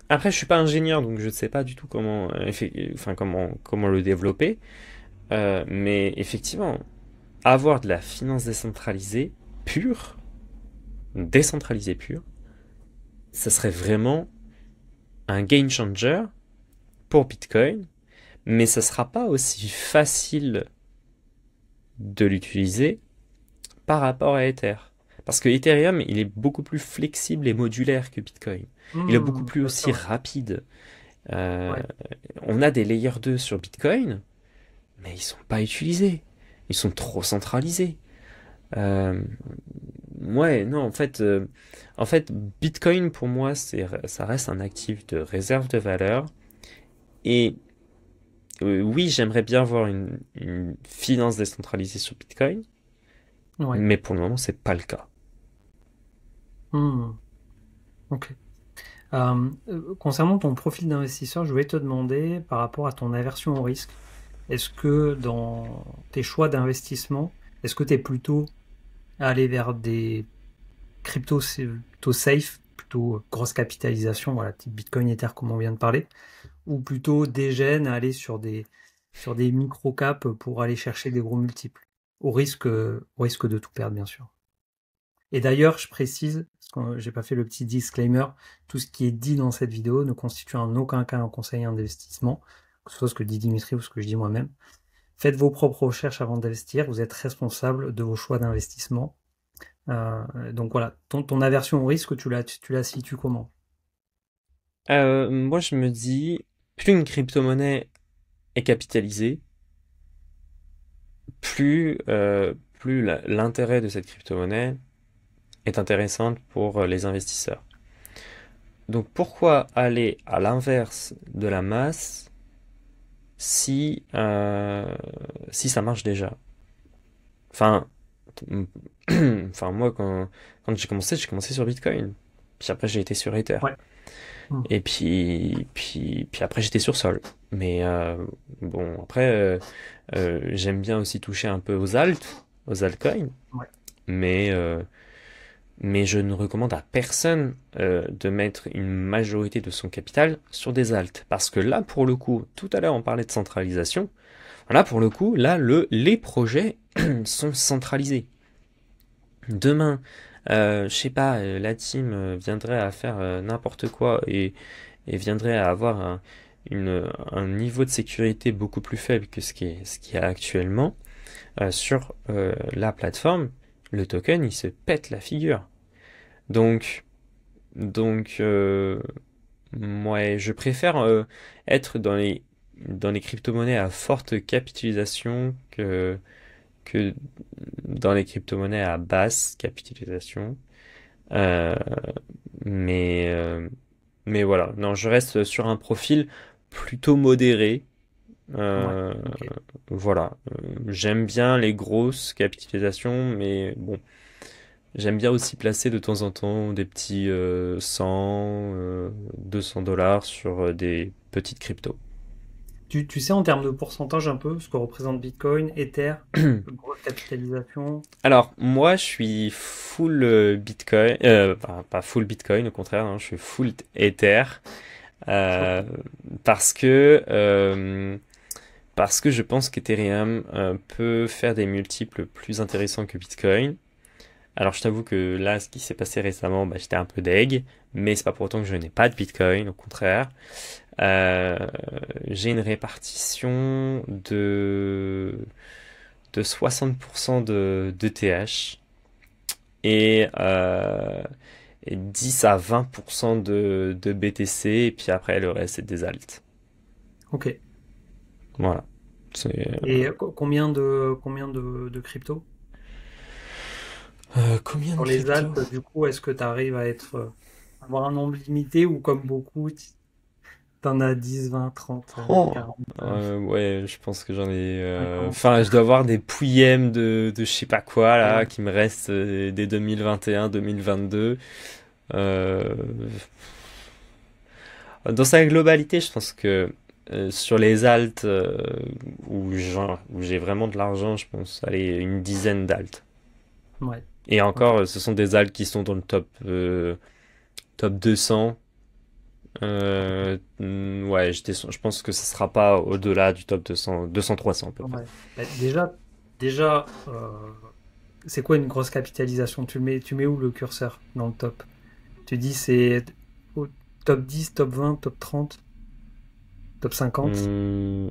je suis pas ingénieur, donc je ne sais pas du tout enfin, comment le développer. Mais effectivement, avoir de la finance décentralisée pure, ça serait vraiment un game changer pour Bitcoin, mais ça sera pas aussi facile de l'utiliser par rapport à Ether. Parce que Ethereum, il est beaucoup plus flexible et modulaire que Bitcoin. Il est beaucoup plus Bien sûr, aussi ouais. rapide. Euh, Ouais. on a des layers 2 sur Bitcoin, mais ils sont pas utilisés. Ils sont trop centralisés. Euh, ouais, non, en fait, Bitcoin pour moi, ça reste un actif de réserve de valeur. Et oui, j'aimerais bien voir une finance décentralisée sur Bitcoin, Ouais. mais pour le moment, c'est pas le cas. Hmm. Ok. Concernant ton profil d'investisseur, je voulais te demander par rapport à ton aversion au risque, est-ce que dans tes choix d'investissement, est-ce que tu es plutôt à aller vers des cryptos plutôt safe, plutôt grosse capitalisation, voilà, type Bitcoin, Ether, comme on vient de parler, ou plutôt dégène à aller sur des micro-caps pour aller chercher des gros multiples, au risque de tout perdre, bien sûr. Et d'ailleurs, je précise, parce que j'ai pas fait le petit disclaimer, tout ce qui est dit dans cette vidéo ne constitue en aucun cas un conseil d'investissement, que ce soit ce que dit Dimitri ou ce que je dis moi-même. Faites vos propres recherches avant d'investir, vous êtes responsable de vos choix d'investissement. Donc voilà, ton aversion au risque, tu la situes comment? Moi, je me dis, plus une crypto-monnaie est capitalisée, plus l'intérêt de cette crypto-monnaie est intéressante pour les investisseurs. Donc pourquoi aller à l'inverse de la masse si, si ça marche déjà. Enfin, enfin moi, quand j'ai commencé sur Bitcoin. Puis après, j'ai été sur Ether. Ouais. Hmm. Et puis après, j'étais sur Sol. Mais bon, après, j'aime bien aussi toucher un peu aux altcoins. Ouais. Mais, euh, mais je ne recommande à personne de mettre une majorité de son capital sur des alts. Parce que là, pour le coup, tout à l'heure, on parlait de centralisation. Là, pour le coup, là, les projets sont centralisés. Demain, je sais pas, la team viendrait à faire n'importe quoi et viendrait à avoir un niveau de sécurité beaucoup plus faible que ce qu'il y a actuellement sur la plateforme, le token, il se pète la figure. Donc, donc, ouais, je préfère être dans les crypto-monnaies à forte capitalisation que dans les crypto-monnaies à basse capitalisation. Euh, mais, euh, mais voilà, non, je reste sur un profil plutôt modéré. Ouais. Euh, Ok. voilà. J'aime bien les grosses capitalisations, mais bon, j'aime bien aussi placer de temps en temps des petits 100, 200 dollars sur des petites cryptos. Tu sais en termes de pourcentage un peu ce que représente Bitcoin, Ether, grosse capitalisation. Alors, moi, je suis full Bitcoin, pas full Bitcoin, au contraire, hein, je suis full Ether, Ok. euh, parce que je pense qu'Ethereum peut faire des multiples plus intéressants que Bitcoin. Alors, je t'avoue que là, ce qui s'est passé récemment, bah, j'étais un peu deg, mais c'est pas pour autant que je n'ai pas de Bitcoin, au contraire. Euh, j'ai une répartition de 60% de TH et 10 à 20% de BTC, et puis après, le reste, c'est des alts. Ok. Voilà. C'est, Et combien de crypto? combien de Sur les crypto? Alpes, du coup, est-ce que tu arrives à avoir un nombre limité ou comme beaucoup, t'en as 10, 20, 30, Oh. 40, Ouais, je pense que j'en ai. 50? Enfin, je dois avoir des pouillèmes de je sais pas quoi là, Ouais. qui me restent des 2021, 2022. Euh, Dans sa globalité, je pense que sur les alts où j'ai vraiment de l'argent, je pense, allez, une dizaine d'alts. Ouais. Et Ok. encore, ce sont des alts qui sont dans le top 200. Ouais, je pense que ce sera pas au-delà du top 200, 200-300 à peu près. Ouais. Bah, déjà, c'est quoi une grosse capitalisation? Tu mets où le curseur dans le top? Tu dis c'est au top 10, top 20, top 30, top 50? Hum,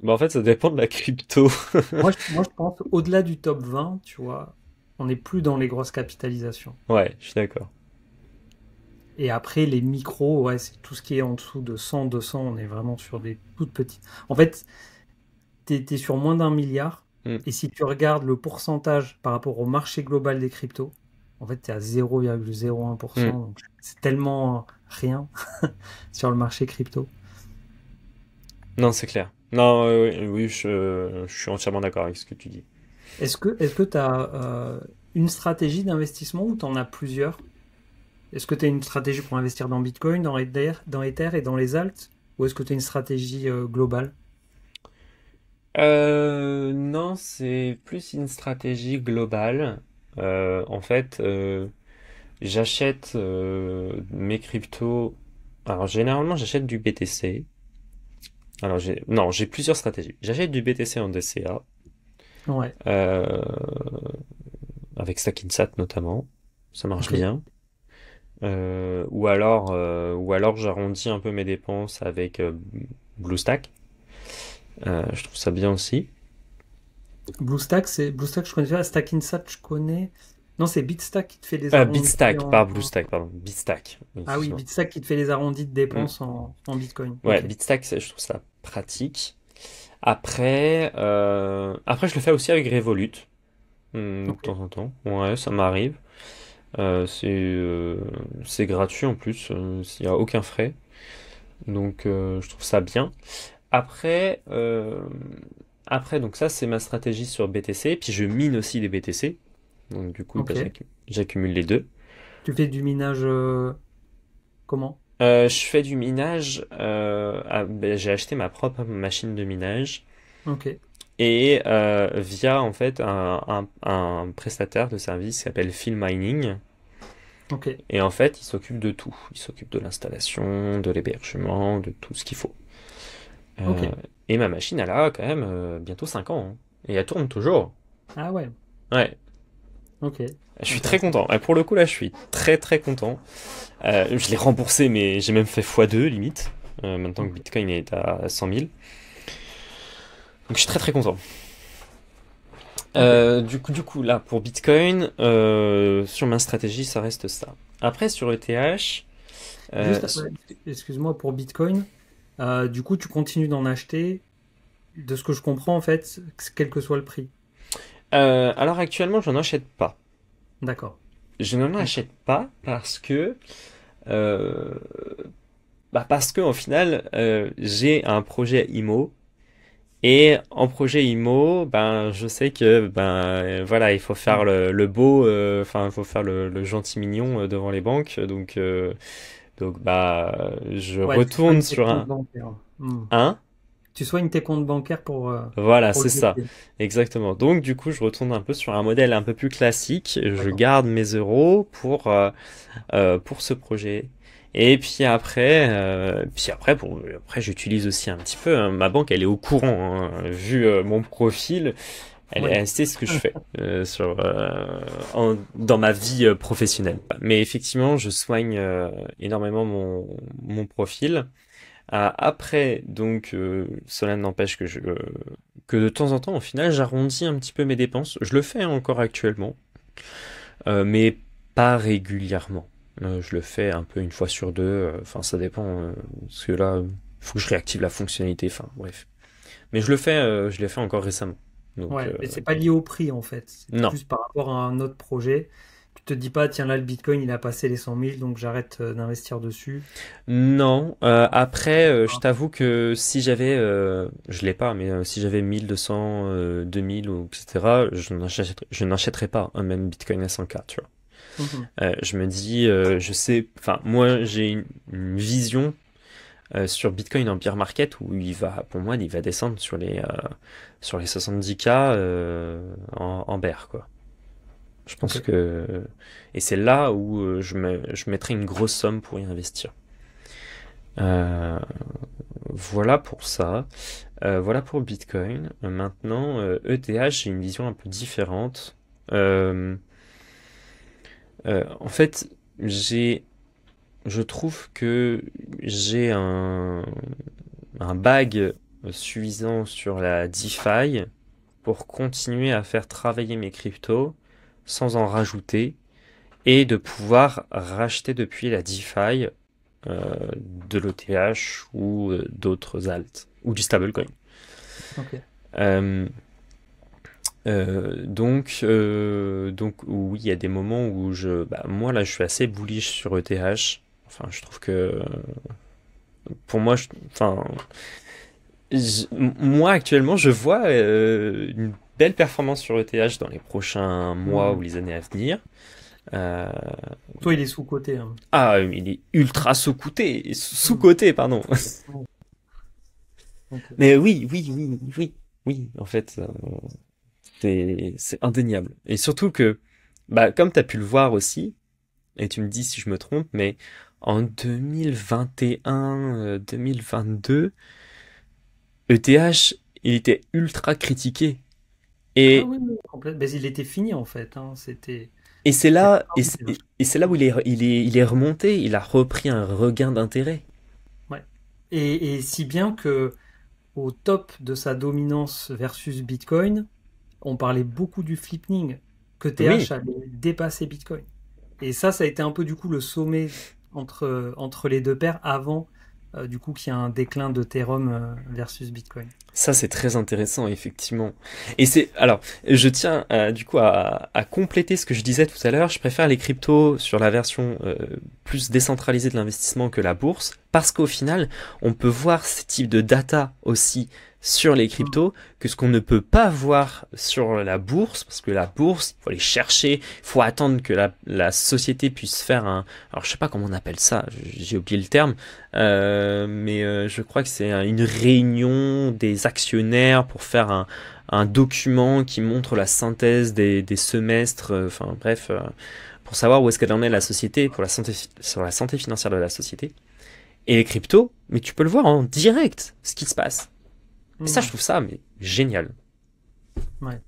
Bah en fait, ça dépend de la crypto. Moi, je pense au-delà du top 20, tu vois, on n'est plus dans les grosses capitalisations. Ouais, je suis d'accord. Et après, les micros, ouais, c'est tout ce qui est en dessous de 100, 200, on est vraiment sur des toutes petites. En fait, t'es sur moins d'un milliard. Hum, Et si tu regardes le pourcentage par rapport au marché global des cryptos, en fait, tu es à hum. 0,01%. Donc, c'est tellement rien sur le marché crypto. Non, c'est clair. Non, oui, oui, je suis entièrement d'accord avec ce que tu dis. Est-ce que tu as une stratégie d'investissement ou tu en as plusieurs? Est-ce que tu as une stratégie pour investir dans Bitcoin, dans Ether et dans les alts? Ou est-ce que tu as une stratégie globale? Non, c'est plus une stratégie globale. En fait, j'achète mes cryptos. Alors, généralement, j'achète du BTC. Alors, non, j'ai plusieurs stratégies. J'achète du BTC en DCA, Ouais, euh, avec Stackinsat notamment. Ça marche ok. bien. Ou alors j'arrondis un peu mes dépenses avec BlueStack. Je trouve ça bien aussi. BlueStack, je connais pas. Stackinsat, je connais. Non, c'est Bitstack qui te fait les arrondis BitStack, pas en. BlueStack, pardon. BitStack. Oui, Ah oui, excuse-moi. Bitstack qui te fait les arrondis de Hmm. dépenses en Bitcoin. Ouais, Ok. BitStack, je trouve ça pratique. Après, je le fais aussi avec Revolut, de Ok. temps en temps. Ouais, ça m'arrive. Euh, c'est euh, c'est gratuit en plus, il n'y a aucun frais. Donc je trouve ça bien. Après, donc ça c'est ma stratégie sur BTC. Puis je mine aussi des BTC. Donc du coup, bah, Ok. j'accumule les deux. Tu fais du minage comment? Je fais du minage. Ben, j'ai acheté ma propre machine de minage Ok. et via en fait un prestataire de service qui s'appelle Phil Mining. Ok. Et en fait, il s'occupe de tout. Il s'occupe de l'installation, de l'hébergement, de tout ce qu'il faut. Ok. Euh, et ma machine, elle a quand même bientôt 5 ans, hein. Et elle tourne toujours. Ah ouais. Ouais, Ok. je suis très Intéressant. content. Et pour le coup, là, je suis très très content. Je l'ai remboursé, mais j'ai même fait x2 limite. Maintenant que Ok. Bitcoin est à 100 000. Donc je suis très très content. Ok. Du coup, là, pour Bitcoin, sur ma stratégie, ça reste ça. Après, sur ETH, euh, Juste, excuse-moi pour Bitcoin. Du coup, tu continues d'en acheter. De ce que je comprends, en fait, quel que soit le prix. alors actuellement, je n'en achète pas. D'accord. Je n'en Ok. achète pas euh, parce que, au final, j'ai un projet IMO. Et en projet IMO, ben, je sais que, ben, voilà, il faut faire Hmm. le beau, enfin, il faut faire le gentil mignon devant les banques. Donc, bah, je Ouais, tu retourne soignes tes sur comptes un, bancaires. Hmm. un. Tu soignes tes comptes bancaires Voilà, pour c'est le ça. métier. Exactement. Donc, du coup, je retourne un peu sur un modèle un peu plus classique. Je D'accord. garde mes euros pour ce projet. Et après, j'utilise aussi un petit peu, hein. Ma banque, elle est au courant, hein. Vu mon profil, Oui. elle sait ce que je fais dans ma vie professionnelle. Mais effectivement, je soigne énormément mon profil. Après, donc, cela n'empêche que de temps en temps, au final, j'arrondis un petit peu mes dépenses. Je le fais encore actuellement, mais pas régulièrement. Je le fais un peu une fois sur deux. Enfin, ça dépend. Parce que là, il faut que je réactive la fonctionnalité. Enfin, bref. Mais je l'ai fait encore récemment. Donc, Ouais, mais c'est pas lié au prix en fait. C'est non. plus par rapport à un autre projet. Tu te dis pas, tiens là le Bitcoin il a passé les 100 000 donc j'arrête d'investir dessus. Non. Après, je D'accord. t'avoue que si j'avais, je l'ai pas, mais si j'avais 1200, 2000 ou etc., je n'achèterais pas un même Bitcoin à 100K, tu vois. Mhm. Je me dis, je sais, enfin, moi, j'ai une vision sur Bitcoin en bear market où pour moi, il va descendre sur les 70K en bear, quoi. Je Ok. pense que, et c'est là où je mettrai une grosse somme pour y investir. Euh, voilà pour ça. Voilà pour Bitcoin. Maintenant, ETH, j'ai une vision un peu différente. Euh, en fait, je trouve que j'ai un bag suffisant sur la DeFi pour continuer à faire travailler mes cryptos sans en rajouter et de pouvoir racheter depuis la DeFi de l'ETH ou d'autres alts ou du stablecoin. Ok. Euh, donc oui, il y a des moments où moi là, je suis assez bullish sur ETH. Enfin, je trouve que pour moi, enfin, moi actuellement, je vois une belle performance sur ETH dans les prochains mois ou Mhm. les années à venir. Euh, Toi il est sous-coté, hein. il est ultra sous-coté, Mhm. sous-coté, pardon. Ouais. Ok. Mais oui, oui, oui, oui, oui, en fait, c'est indéniable. Et surtout que, bah, comme tu as pu le voir aussi, et tu me dis si je me trompe, mais en 2021, 2022, ETH, il était ultra critiqué. Ah Et, oui, oui, complètement. Mais il était fini en fait, hein. C'était. et c'est Il y avait là, pas moyen. et c'est là où il est remonté, il a repris un regain d'intérêt. Ouais. Et si bien que au top de sa dominance versus Bitcoin, on parlait beaucoup du flipping, que TH Oui, allait dépasser Bitcoin. Et ça a été un peu du coup le sommet entre les deux paires avant du coup qu'il y a un déclin d'Ethereum versus Bitcoin. Ça, c'est très intéressant, effectivement. Et alors, je tiens du coup à compléter ce que je disais tout à l'heure. Je préfère les cryptos sur la version plus décentralisée de l'investissement que la bourse, parce qu'au final, on peut voir ces types de data aussi sur les Mm. cryptos que ce qu'on ne peut pas voir sur la bourse, parce que la bourse, il faut aller chercher, il faut attendre que la société puisse faire alors je sais pas comment on appelle ça, j'ai oublié le terme, mais je crois que c'est une réunion des actionnaires pour faire un document qui montre la synthèse des semestres, enfin bref, pour savoir où est-ce qu'elle en est la société, pour sur la santé financière de la société. Et les cryptos, mais tu peux le voir en direct, ce qui se passe. Et ça, je Mm. trouve ça mais génial. Ouais.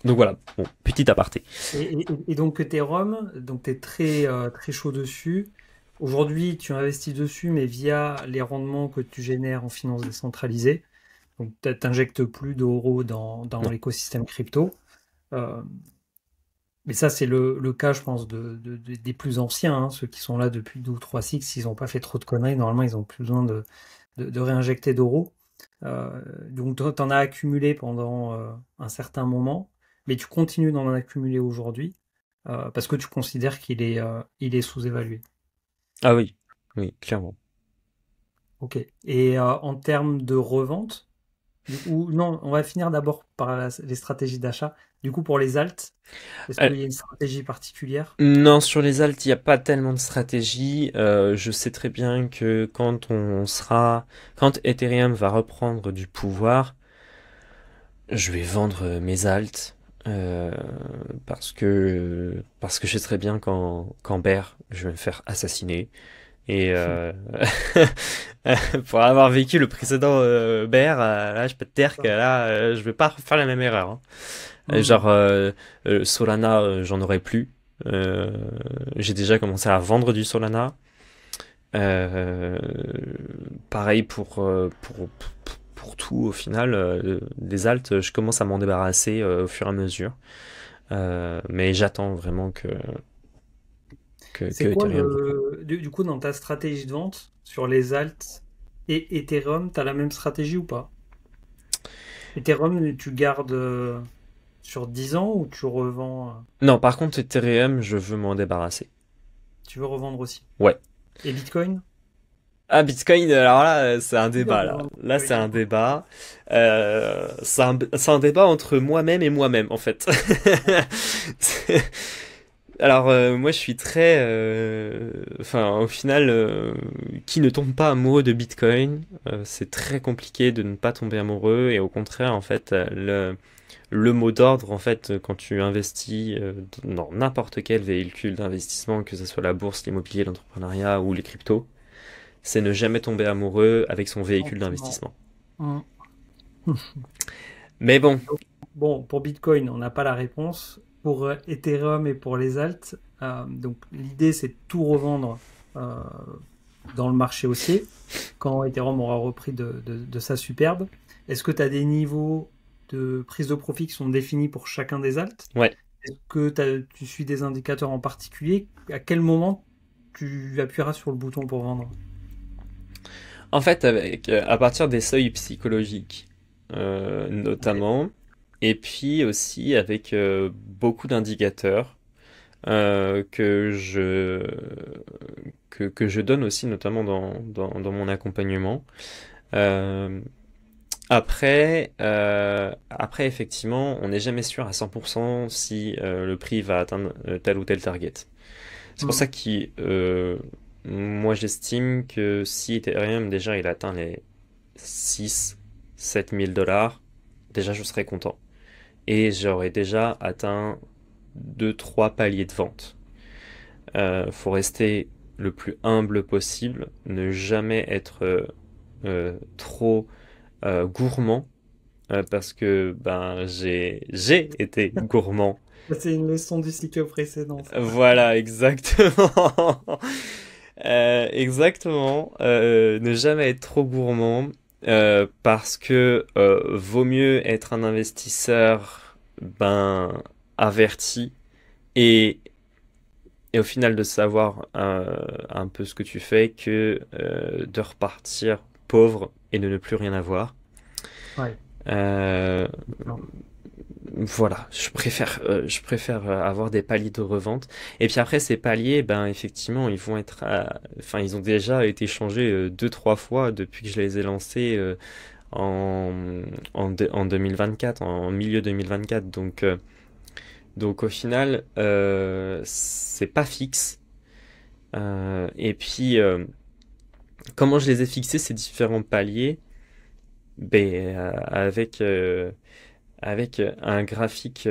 Donc voilà, bon, petit aparté. Et donc Ethereum, donc tu es très chaud dessus. Aujourd'hui, tu investis dessus, mais via les rendements que tu génères en finance décentralisée. Donc tu n'injectes plus d'euros dans Non. l'écosystème crypto. Euh, mais ça, c'est le cas, je pense, des plus anciens, hein, ceux qui sont là depuis 2 ou 3 cycles. S'ils n'ont pas fait trop de conneries, normalement, ils n'ont plus besoin de réinjecter d'euros. Donc, tu en as accumulé pendant un certain moment, mais tu continues d'en accumuler aujourd'hui parce que tu considères qu'il est sous-évalué. Ah oui, oui, clairement. Ok. Et en termes de revente, non, on va finir d'abord par les stratégies d'achat. Du coup, pour les alts, est-ce Euh, qu'il y a une stratégie particulière? Non, sur les alts, il n'y a pas tellement de stratégie. Je sais très bien que quand Ethereum va reprendre du pouvoir, je vais vendre mes alts euh, parce que je sais très bien qu'en bear, je vais me faire assassiner. Et pour avoir vécu le précédent bear, là, je peux te dire que là, je vais pas refaire la même erreur, hein. Hmm. Genre Solana, j'en aurais plus. Euh, j'ai déjà commencé à vendre du Solana. Euh, Pareil pour tout au final. Des alts, je commence à m'en débarrasser au fur et à mesure. Mais j'attends vraiment que C'est quoi Ethereum reprenne. du coup, dans ta stratégie de vente sur les alts et Ethereum, tu as la même stratégie ou pas? Ethereum, tu gardes sur 10 ans ou tu revends, Non, par contre, Ethereum, je veux m'en débarrasser. tu veux revendre aussi? Ouais. Et Bitcoin? Ah, Bitcoin, alors là, c'est un Tu veux débat, là. revendre Là, c'est Bitcoin. un débat. C'est un débat entre moi-même et moi-même, en fait. C'est- Alors, moi, je suis très... Enfin, au final, qui ne tombe pas amoureux de Bitcoin, c'est très compliqué de ne pas tomber amoureux. Et au contraire, en fait, le mot d'ordre, en fait, quand tu investis dans n'importe quel véhicule d'investissement, que ce soit la bourse, l'immobilier, l'entrepreneuriat ou les cryptos, c'est ne jamais tomber amoureux avec son véhicule Gentiment. d'investissement. Hmm. Mais bon, Bon, pour Bitcoin, on n'a pas la réponse. Pour Ethereum et pour les alts, donc l'idée c'est de tout revendre euh, dans le marché haussier quand Ethereum aura repris de sa superbe. Est-ce que tu as des niveaux de prise de profit qui sont définis pour chacun des alts? ouais. Est-ce que tu suis des indicateurs en particulier? À quel moment tu appuieras sur le bouton pour vendre? En fait, à partir des seuils psychologiques, Ouais. notamment, et puis aussi avec beaucoup d'indicateurs que je donne aussi, notamment dans mon accompagnement. Euh, après, effectivement, on n'est jamais sûr à 100% si le prix va atteindre tel ou tel target. C'est pour Hmm. ça que moi j'estime que si Ethereum déjà il atteint les 6 7 000 dollars, déjà je serais content. Et j'aurais déjà atteint deux trois paliers de vente. Faut rester le plus humble possible, ne jamais être trop gourmand, parce que ben j'ai été gourmand. C'est une leçon du cycle précédent, ça. Voilà, exactement. Exactement. Ne jamais être trop gourmand, parce que vaut mieux être un investisseur ben averti et au final de savoir un peu ce que tu fais que de repartir pauvre et de ne plus rien avoir. Ouais. Euh, Non. voilà, je préfère avoir des paliers de revente. Et puis après, ces paliers, ben effectivement, ils vont être, enfin, ils ont déjà été changés deux, trois fois depuis que je les ai lancés en, en 2024, en milieu 2024. Donc au final, c'est pas fixe. Et puis, comment je les ai fixés, ces différents paliers? Ben, avec un graphique,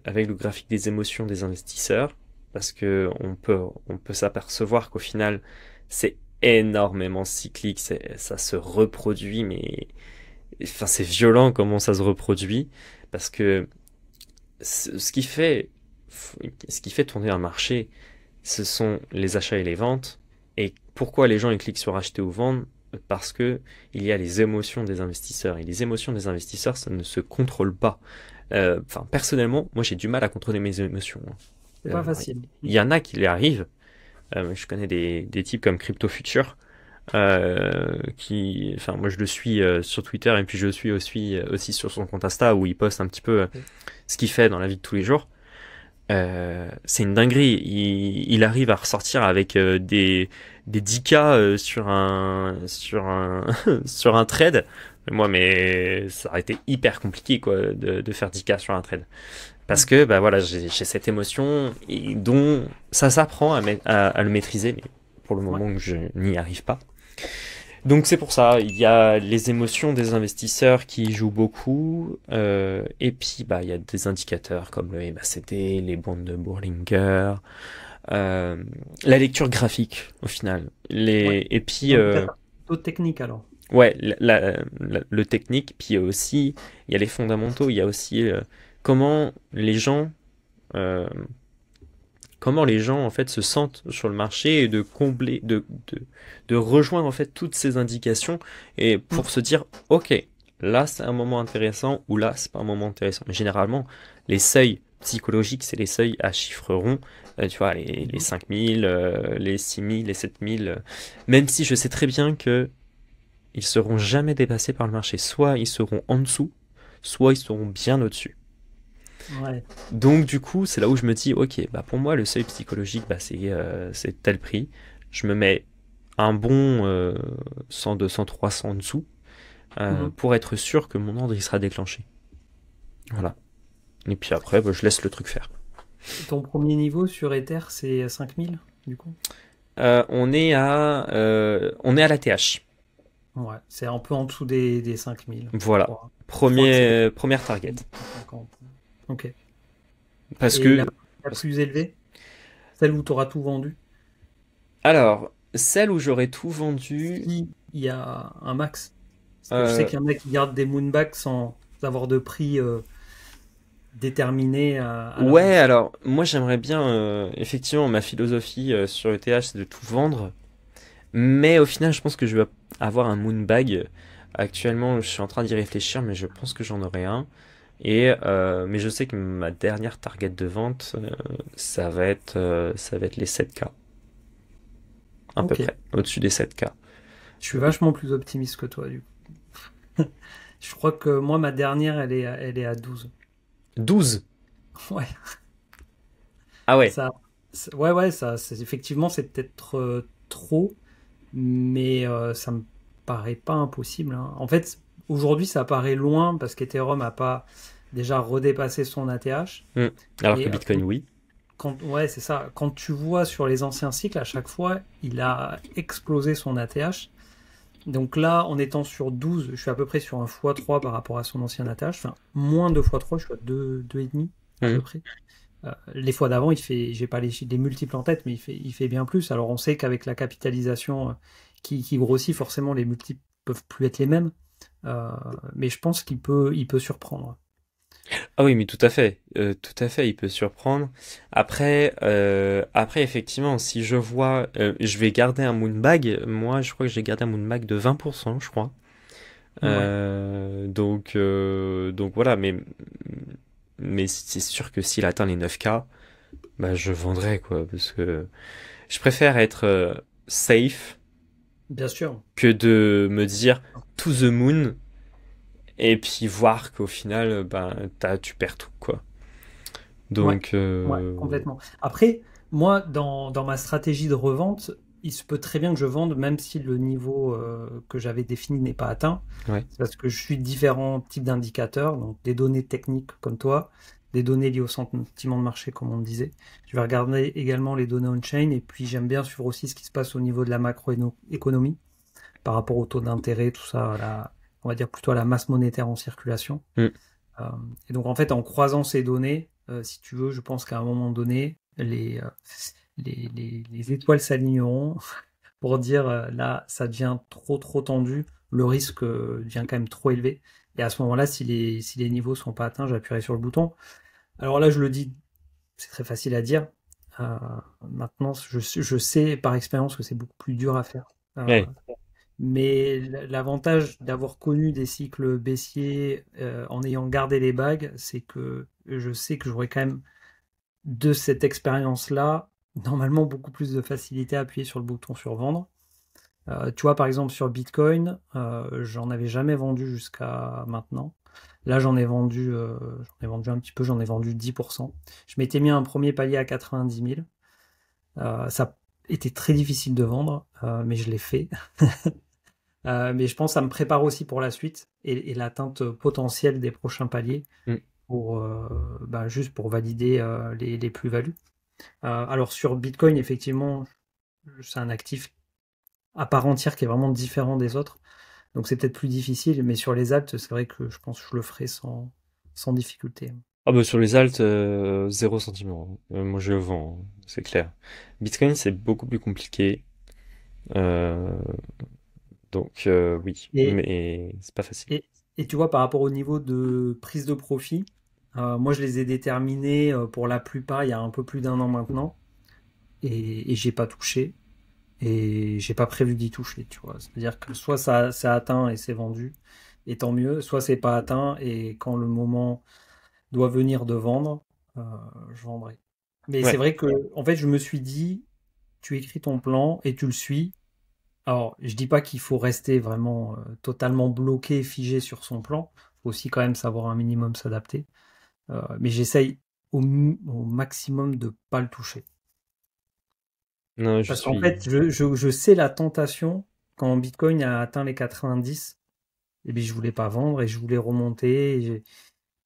avec le graphique des émotions des investisseurs, parce que on peut s'apercevoir qu'au final, c'est énormément cyclique, ça se reproduit, mais enfin, c'est violent comment ça se reproduit, parce que ce qui fait, ce qui fait tourner un marché, ce sont les achats et les ventes. Et pourquoi les gens ils cliquent sur acheter ou vendre? Parce que il y a les émotions des investisseurs. Et les émotions des investisseurs, ça ne se contrôle pas. Enfin, personnellement, moi j'ai du mal à contrôler mes émotions. C'est Euh, pas facile. Il y en a qui y arrivent. Je connais des types comme Crypto Future. Enfin, moi je le suis sur Twitter et puis je le suis aussi sur son compte Insta où il poste un petit peu ce qu'il fait dans la vie de tous les jours. C'est une dinguerie. Il arrive à ressortir avec des 10K sur un, sur un trade. Moi, mais ça aurait été hyper compliqué quoi, de faire 10K sur un trade. Parce que bah, voilà, j'ai cette émotion et dont ça s'apprend à le maîtriser, mais pour le Ouais. moment, je n'y arrive pas. Donc c'est pour ça, il y a les émotions des investisseurs qui jouent beaucoup, et puis bah il y a des indicateurs comme le MACD, les bandes de Bollinger, euh, la lecture graphique au final, Ouais. et puis Donc peut-être plutôt technique alors. ouais le technique, puis aussi il y a les fondamentaux, il y a aussi comment les gens euh, comment les gens en fait se sentent sur le marché et de combler, de rejoindre en fait toutes ces indications et Mm. pour se dire ok, là c'est un moment intéressant ou là c'est pas un moment intéressant. Mais généralement, les seuils psychologiques, c'est les seuils à chiffres ronds, tu vois, les Mhm. 5000, les 6000, les 7000, même si je sais très bien que ils seront jamais dépassés par le marché. Soit ils seront en dessous, soit ils seront bien au-dessus. Ouais. Donc du coup, c'est là où je me dis, ok, bah pour moi le seuil psychologique, bah c'est tel prix. Je me mets un bon 100, 200, 300 en dessous Mhm. pour être sûr que mon ordre il sera déclenché. Voilà. Et puis après, bah, je laisse le truc faire. Et ton premier niveau sur Ether, c'est 5000 du coup? On est à la TH. Ouais, c'est un peu en dessous des 5000, je Voilà. crois. Je crois que c'est Première target. 50. Ok. Parce Et que, la parce- plus élevée, celle où tu auras tout vendu, alors, celle où j'aurais tout vendu, si il y a un max. Parce que je sais euh, qu'il y en a qui gardent des moonbacks sans avoir de prix déterminé à ouais, l'avance. alors moi j'aimerais bien, effectivement, ma philosophie sur ETH c'est de tout vendre. Mais au final, je pense que je vais avoir un Moonbag. Actuellement, je suis en train d'y réfléchir, mais je pense que j'en aurai un. Mais je sais que ma dernière target de vente, ça va être les 7K, à peu Ok. près, au-dessus des 7K. Je suis vachement plus optimiste que toi, du coup. Je crois que moi, ma dernière, elle est à 12. 12. Ouais, Ah ouais. ça, ouais, ouais, ça, effectivement, c'est peut-être trop, mais ça me paraît pas impossible, hein. En fait, aujourd'hui, ça paraît loin parce qu'Ethereum a pas déjà redépassé son ATH. Hmm. Alors que Et Bitcoin, oui. ouais, c'est ça. Quand tu vois sur les anciens cycles, à chaque fois, il a explosé son ATH. Donc là, en étant sur 12, je suis à peu près sur un x3 par rapport à son ancien ATH. Enfin, moins de x3, je suis à 2,5 à peu Mhm. près. Les fois d'avant, j'ai pas les multiples en tête, mais il fait bien plus. Alors on sait qu'avec la capitalisation qui grossit, forcément les multiples peuvent plus être les mêmes. Euh, mais je pense il peut surprendre. Ah oui, mais tout à fait, il peut surprendre. Après effectivement, si je vois, je vais garder un Moonbag. Moi, je crois que j'ai gardé un Moonbag de 20%, je crois. Ouais. Donc voilà, mais c'est sûr que s'il atteint les 9K, bah je vendrai quoi, parce que je préfère être safe Bien sûr. que de me dire to the moon et puis voir qu'au final, ben, tu perds tout, quoi. Ouais, Donc, ouais, complètement. Après, moi, dans ma stratégie de revente, il se peut très bien que je vende même si le niveau que j'avais défini n'est pas atteint. ouais, C'est parce que je suis différents types d'indicateurs, donc des données techniques comme toi, des données liées au sentiment de marché comme on le disait. Je vais regarder également les données on-chain et puis j'aime bien suivre aussi ce qui se passe au niveau de la macroéconomie par rapport au taux d'intérêt, tout ça, on va dire plutôt à la masse monétaire en circulation. mm, Euh, et donc en fait, en croisant ces données, si tu veux, je pense qu'à un moment donné, les étoiles s'aligneront pour dire là, ça devient trop tendu, le risque devient quand même trop élevé. Et à ce moment-là, si les niveaux sont pas atteints, j'appuierai sur le bouton. Alors là, je le dis, c'est très facile à dire. Euh, Maintenant, je sais par expérience que c'est beaucoup plus dur à faire. ouais, Mais l'avantage d'avoir connu des cycles baissiers en ayant gardé les bagues, c'est que je sais que j'aurai quand même de cette expérience-là, normalement beaucoup plus de facilité à appuyer sur le bouton sur vendre. Tu vois, par exemple, sur Bitcoin, j'en avais jamais vendu jusqu'à maintenant. Là, j'en ai vendu un petit peu, j'en ai vendu 10%. Je m'étais mis un premier palier à 90 000. Ça a été très difficile de vendre, mais je l'ai fait. Mais je pense que ça me prépare aussi pour la suite et l'atteinte potentielle des prochains paliers mm. pour, juste pour valider les plus-values. Alors sur Bitcoin, effectivement, c'est un actif à part entière qui est vraiment différent des autres. Donc c'est peut-être plus difficile, mais sur les alts, c'est vrai que je pense que je le ferai sans difficulté. Ah bah sur les alts, zéro sentiment. Moi je vends, hein, c'est clair. Bitcoin c'est beaucoup plus compliqué, euh, donc oui, Et, mais c'est pas facile. et, et tu vois, par rapport au niveau de prise de profit, moi je les ai déterminés pour la plupart il y a un peu plus d'un an maintenant, et j'ai pas touché. Et j'ai pas prévu d'y toucher, tu vois. C'est-à-dire que soit ça c'est atteint et c'est vendu, et tant mieux, soit c'est pas atteint et quand le moment doit venir de vendre, euh, je vendrai. Mais c'est Ouais, vrai que, en fait, je me suis dit, tu écris ton plan et tu le suis. Alors, je dis pas qu'il faut rester vraiment totalement bloqué, figé sur son plan. Faut aussi quand même savoir un minimum s'adapter. Mais j'essaye au maximum de pas le toucher. non, je Parce qu'en suis. fait, je sais la tentation quand Bitcoin a atteint les 90, et bien je voulais pas vendre et je voulais remonter.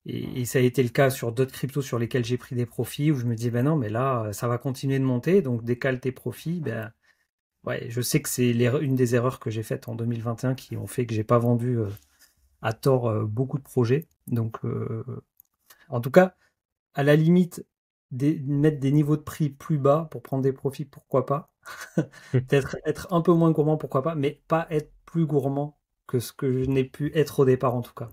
Et ça a été le cas sur d'autres cryptos sur lesquels j'ai pris des profits où je me disais, ben non, mais là, ça va continuer de monter, donc décale tes profits. Ben, ouais, je sais que c'est une des erreurs que j'ai faites en 2021 qui ont fait que j'ai pas vendu à tort beaucoup de projets. Donc, en tout cas, à la limite, mettre des niveaux de prix plus bas pour prendre des profits, pourquoi pas. Peut-être être un peu moins gourmand, pourquoi pas, mais pas être plus gourmand que ce que je n'ai pu être au départ en tout cas.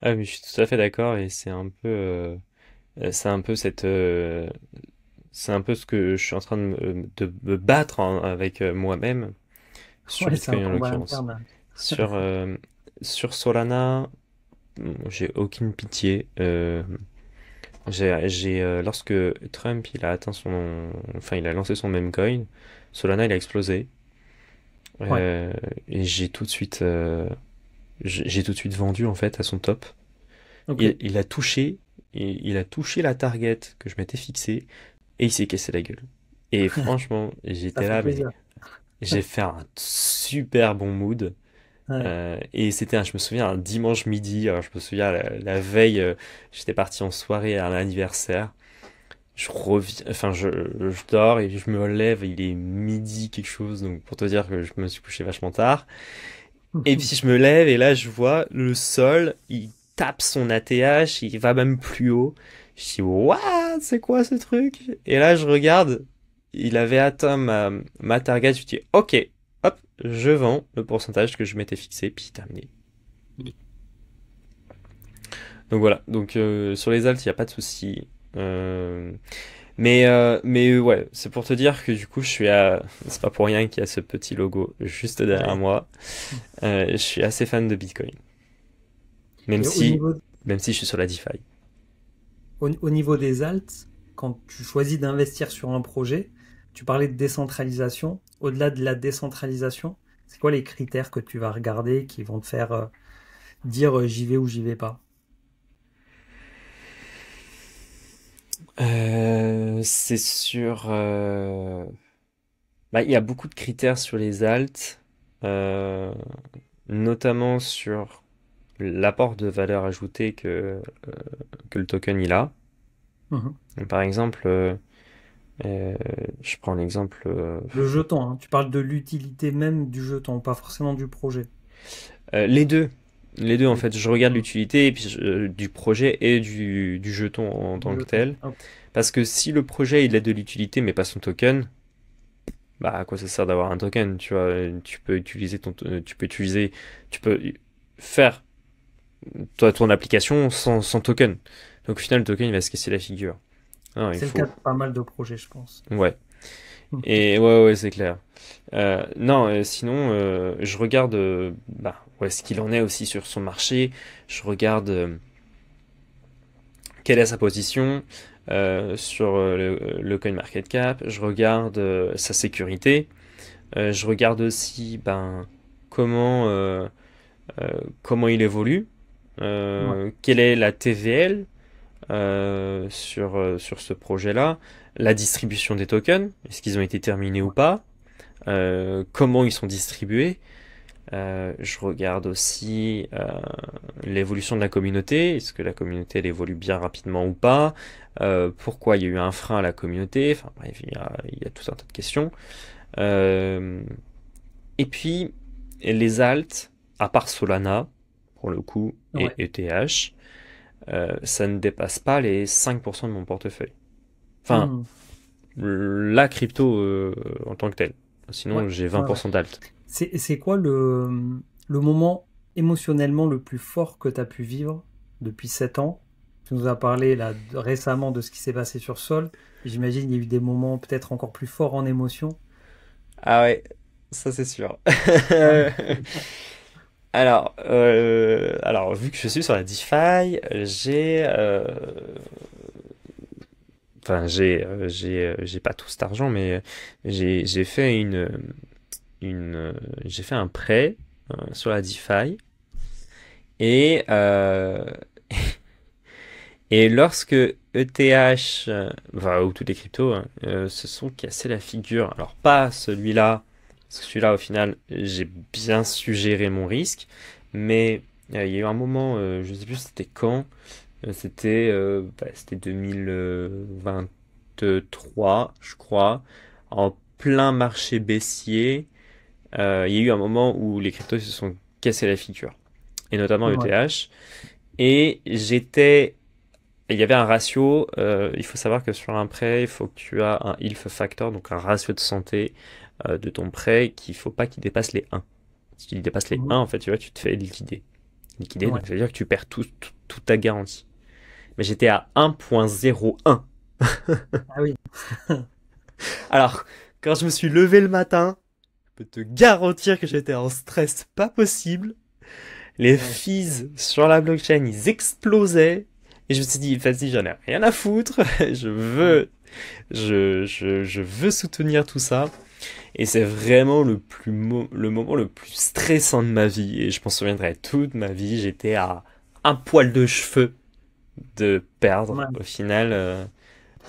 Ah oui, je suis tout à fait d'accord et c'est un peu c'est un peu ce que je suis en train de me battre avec moi-même sur Ouais, c'est un Bitcoin en combat l'occurrence. interne. Sur sur Solana, j'ai aucune pitié. Lorsque Trump il a atteint enfin il a lancé son meme coin, Solana il a explosé. Ouais, Euh, et j'ai tout de suite vendu en fait à son top. ok. Il a touché, il a touché la target que je m'étais fixée et il s'est cassé la gueule. Et franchement, Ça j'étais fait là, mais plaisir. j'ai fait un super bon mood. Ouais. Et c'était, je me souviens, un dimanche midi. Alors je me souviens, la veille, j'étais parti en soirée à un anniversaire. Je reviens, enfin, je dors et je me lève, il est midi quelque chose, donc pour te dire que je me suis couché vachement tard. Et puis je me lève et là je vois le sol, il tape son ATH, il va même plus haut. Je dis, what? C'est quoi ce truc? Et là je regarde, il avait atteint ma target, je dis, ok, hop, je vends le pourcentage que je m'étais fixé, puis terminé. Donc voilà, donc sur les alts, il n'y a pas de souci. Euh, mais ouais, c'est pour te dire que du coup, c'est pas pour rien qu'il y a ce petit logo juste derrière Ouais. moi. Je suis assez fan de Bitcoin. Même Et si, même si je suis sur la DeFi. au niveau des alts, quand tu choisis d'investir sur un projet, tu parlais de décentralisation. Au-delà de la décentralisation, c'est quoi les critères que tu vas regarder qui vont te faire dire j'y vais ou j'y vais pas? C'est sûr. Bah, il y a beaucoup de critères sur les alts, euh, notamment sur l'apport de valeur ajoutée que le token il a. Mhm. Par exemple, euh, je prends l'exemple. Le jeton, hein. Tu parles de l'utilité même du jeton, pas forcément du projet. Les deux. Les deux, en Les fait. deux. Je regarde Mhm. l'utilité et puis du projet et du jeton en Du tant que jeton. tel. Hop. Parce que si le projet il a de l'utilité mais pas son token, bah à quoi ça sert d'avoir un token, tu vois? Tu peux faire toi ton application sans token. Donc au final le token il va se casser la figure. Non, il C'est le cas faut. de pas mal de projets, je pense. Ouais. Mhm. Et ouais, c'est clair. Non, sinon, je regarde bah, où est-ce qu'il en est aussi sur son marché. Je regarde quelle est sa position sur le CoinMarketCap. Je regarde sa sécurité. Je regarde aussi ben, comment, euh, euh, comment il évolue. Ouais. Quelle est la TVL sur ce projet-là. La distribution des tokens. Est-ce qu'ils ont été terminés ou Ouais. pas? Comment ils sont distribués. Je regarde aussi l'évolution de la communauté. Est-ce que la communauté elle évolue bien rapidement ou pas? Pourquoi il y a eu un frein à la communauté? Enfin bref, il y a tout un tas de questions. Euh, et puis les alts, à part Solana pour le coup et Ouais. ETH, ça ne dépasse pas les 5% de mon portefeuille. Enfin, Mhm. la crypto en tant que telle. Ouais. Sinon, j'ai Ouais, ouais. 20% d'alt. C'est quoi le moment émotionnellement le plus fort que tu as pu vivre depuis 7 ans? Tu nous as parlé là, récemment de ce qui s'est passé sur Sol. J'imagine qu'il y a eu des moments peut-être encore plus forts en émotion. Ah ouais, ça c'est sûr. Ouais. Alors, vu que je suis sur la DeFi, j'ai pas tout cet argent, mais j'ai fait j'ai fait un prêt sur la DeFi et et lorsque ETH, enfin, ou toutes les cryptos, hein, se sont cassés la figure. Alors pas celui-là, parce que celui-là au final j'ai bien su gérer mon risque, mais il y a eu un moment, je sais plus c'était quand, c'était 2023, je crois, en plein marché baissier. Il y a eu un moment où les cryptos se sont cassés la figure, et notamment Ouais. ETH. Et il y avait un ratio. Il faut savoir que sur un prêt, il faut que tu as un health factor, donc un ratio de santé de ton prêt qu'il faut pas qu'il dépasse les 1. Si tu dépasses les Mhm. 1, en fait, tu vois, tu te fais liquider. Liquider, Ouais. donc ça veut dire que tu perds toute ta garantie. Mais j'étais à 1,01. Ah oui. Alors, quand je me suis levé le matin, je peux te garantir que j'étais en stress pas possible. Les Ouais. fees sur la blockchain, ils explosaient. Et je me suis dit, vas-y, j'en ai rien à foutre. Je Ouais. veux, je veux soutenir tout ça. Et c'est vraiment le moment le plus stressant de ma vie. Et je m'en souviendrai toute ma vie. J'étais à un poil de cheveux de perdre Ouais. au final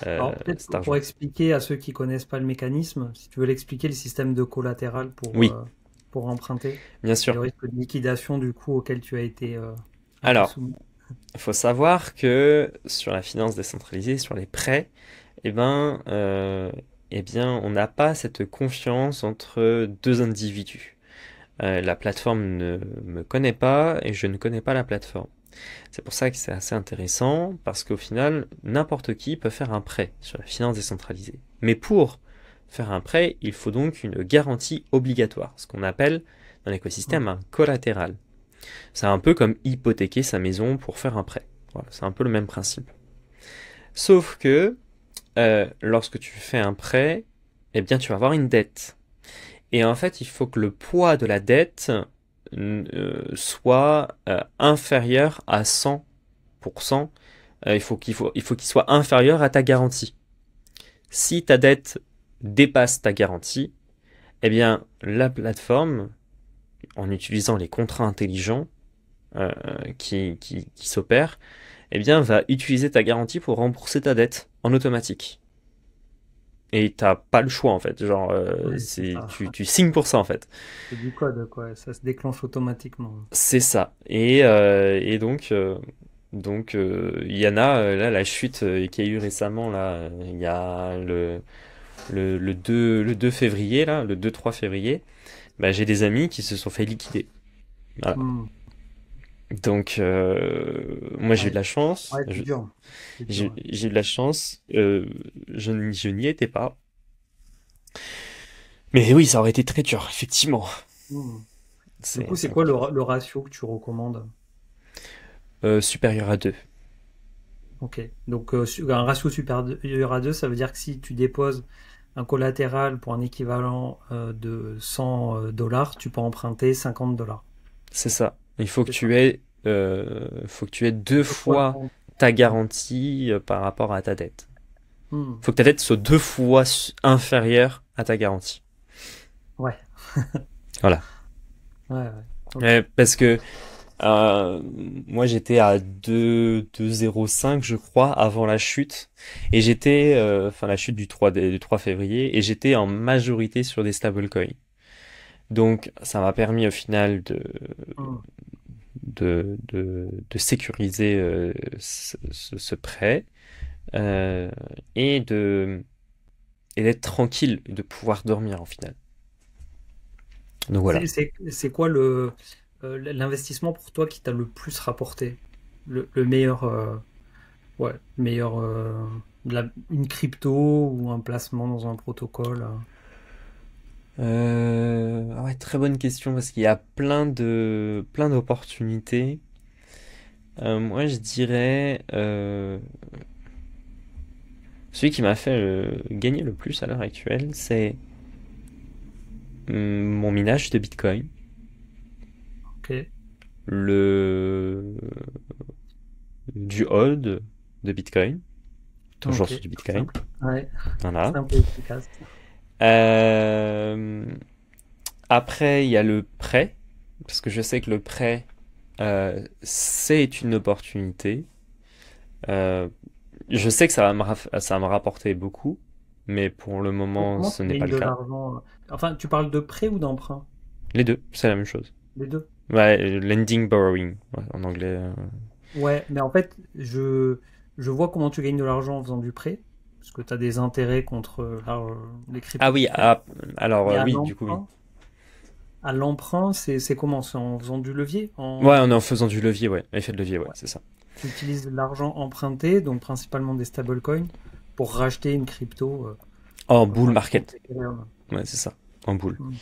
Alors, peut-être cet pour argent. expliquer à ceux qui connaissent pas le mécanisme, si tu veux l'expliquer, le système de collatéral Oui, pour emprunter bien et sûr. le risque de liquidation du coup auquel tu as été Alors, soumis. il faut savoir que sur la finance décentralisée, sur les prêts, eh ben, eh bien, on n'a pas cette confiance entre deux individus. La plateforme ne me connaît pas et je ne connais pas la plateforme. C'est pour ça que c'est assez intéressant parce qu'au final, n'importe qui peut faire un prêt sur la finance décentralisée. Mais pour faire un prêt, il faut donc une garantie obligatoire, ce qu'on appelle dans Ouais. l'écosystème un collatéral. C'est un peu comme hypothéquer sa maison pour faire un prêt. Voilà, c'est un peu le même principe. Sauf que lorsque tu fais un prêt, eh bien tu vas avoir une dette. Et en fait, il faut que le poids de la dette soit inférieur à 100%. Il faut qu'il soit inférieur à ta garantie. Si ta dette dépasse ta garantie, eh bien la plateforme, en utilisant les contrats intelligents, euh, qui s'opère, eh bien, va utiliser ta garantie pour rembourser ta dette en automatique. Et t'as pas le choix en fait, genre Ouais, c'est ça. tu signes pour ça en fait. C'est du code, quoi. Ça se déclenche automatiquement. C'est ça. Et donc il y en a là la chute qu'il y a eu récemment là, il y a le 2 février là, le 2-3 février, bah, j'ai des amis qui se sont fait liquider. Voilà. Hmm. Donc moi j'ai eu de Ouais, la chance, ouais, c'est dur. C'est dur. Ouais. j'ai eu de la chance, je n'y étais pas. Mais oui, ça aurait été très dur, effectivement. Hmm. Du coup, c'est C'est quoi encore le ratio que tu recommandes? supérieur à 2. Ok. Donc, un ratio supérieur à 2, ça veut dire que si tu déposes un collatéral pour un équivalent de 100 dollars, tu peux emprunter 50 dollars. C'est ça. C'est ça. Faut que tu aies deux Deux fois fois ton- ta garantie par rapport à ta dette. Hmm. Faut que ta dette soit deux fois inférieure à ta garantie. Ouais. Voilà. Ouais, ouais. Ok. Parce que euh, moi j'étais à 2,05 je crois avant la chute et j'étais enfin la chute du 3 février et j'étais en majorité sur des stablecoins. Donc ça m'a permis au final Hmm. de sécuriser ce prêt euh, et de et d'être tranquille, de pouvoir dormir en final. Donc voilà. C'est quoi l'investissement pour toi qui t'a le plus rapporté? Le meilleur, ouais, meilleur, une crypto ou un placement dans un protocole? Ah ouais, très bonne question parce qu'il y a plein d'opportunités. Moi, je dirais celui qui m'a fait gagner le plus à l'heure actuelle, c'est mon minage de Bitcoin, Ok. le du hold de Bitcoin, toujours Ok. sur du Bitcoin. Simple. Ouais. Voilà. Simple et efficace. Euh, Après, il y a le prêt, parce que je sais que le prêt, c'est une opportunité. Euh, je sais que ça va me rapporter beaucoup, mais pour le moment, Comment ce tu n'est pas gagnes le de cas. l'argent? Enfin, tu parles de prêt ou d'emprunt? Les deux, c'est la même chose. Les deux. Ouais, lending, borrowing, ouais, en anglais. Ouais, mais en fait, je vois comment tu gagnes de l'argent en faisant du prêt, parce que tu as des intérêts contre les Ah cryptos qui oui, prêtent. ah, alors Mais oui, du coup, oui. à l'emprunt, c'est comment? C'est en faisant du levier? Ouais, on est en faisant du levier, ouais, effet de levier, ouais, Ouais. c'est ça. Tu utilises l'argent emprunté, donc principalement des stablecoins, pour racheter une crypto, En bull par exemple market, Ethereum. ouais, c'est ça, en bull. Mm.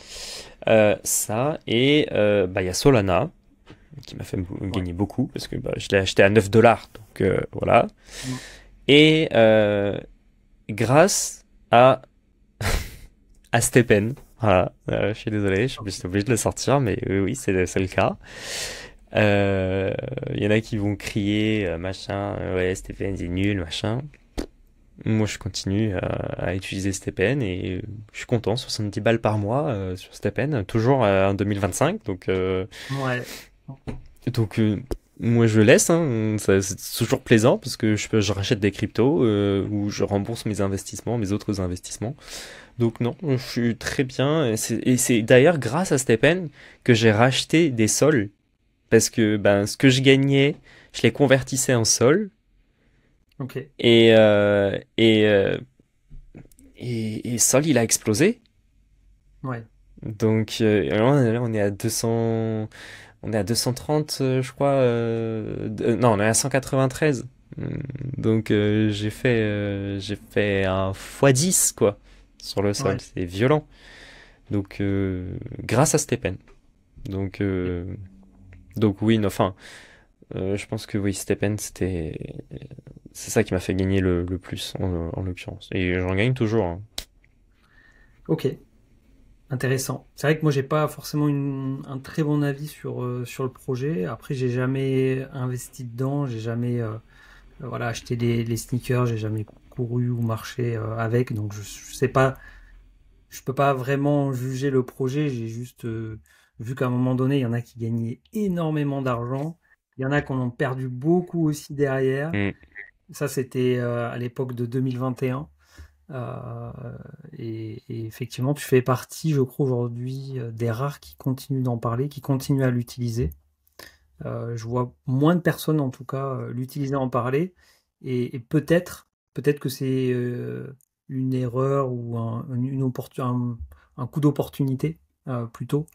Ça, et bah, il y a Solana, qui m'a fait Ouais. gagner beaucoup, parce que bah, je l'ai acheté à 9 dollars, donc voilà. Mm. Et grâce à Stephen, voilà, je suis désolé, je Ok. suis obligé de le sortir, mais oui, c'est le cas. Il y en a qui vont crier, machin, ouais, Stephen, c'est nul, machin. Moi, je continue à utiliser Stephen et je suis content, 70 balles par mois sur Stephen, toujours en 2025, Ouais. donc moi je le laisse, hein, c'est toujours plaisant parce que je rachète des cryptos ou je rembourse mes investissements, mes autres investissements. Donc non, je suis très bien. Et c'est d'ailleurs grâce à Stephen que j'ai racheté des sols parce que ben ce que je gagnais, je les convertissais en sols Ok. et et sol il a explosé. Ouais. Donc là, on est à 200. On est à 230, je crois. Non, on est à 193. Hum, Donc j'ai fait un x10 quoi sur le sol. Ouais. C'est violent. Donc grâce à Stephen. Donc Ok. donc oui, non, enfin, je pense que oui, Stephen c'est ça qui m'a fait gagner le plus en l'occurrence. Et j'en gagne toujours, hein. Ok. Intéressant. C'est vrai que moi, j'ai pas forcément un très bon avis sur le projet. Après, j'ai jamais investi dedans, j'ai jamais voilà, acheté les sneakers, j'ai jamais couru ou marché avec, donc je sais pas, je peux pas vraiment juger le projet. J'ai juste vu qu'à un moment donné, il y en a qui gagnaient énormément d'argent Il y en a qu'on ont perdu beaucoup aussi derrière. Mm. Ça, c'était à l'époque de 2021. Euh, et effectivement, tu fais partie, je crois, aujourd'hui des rares qui continuent d'en parler, qui continuent à l'utiliser. Je vois moins de personnes, en tout cas, l'utiliser, en parler. Et peut-être que c'est une erreur ou un coup d'opportunité plutôt.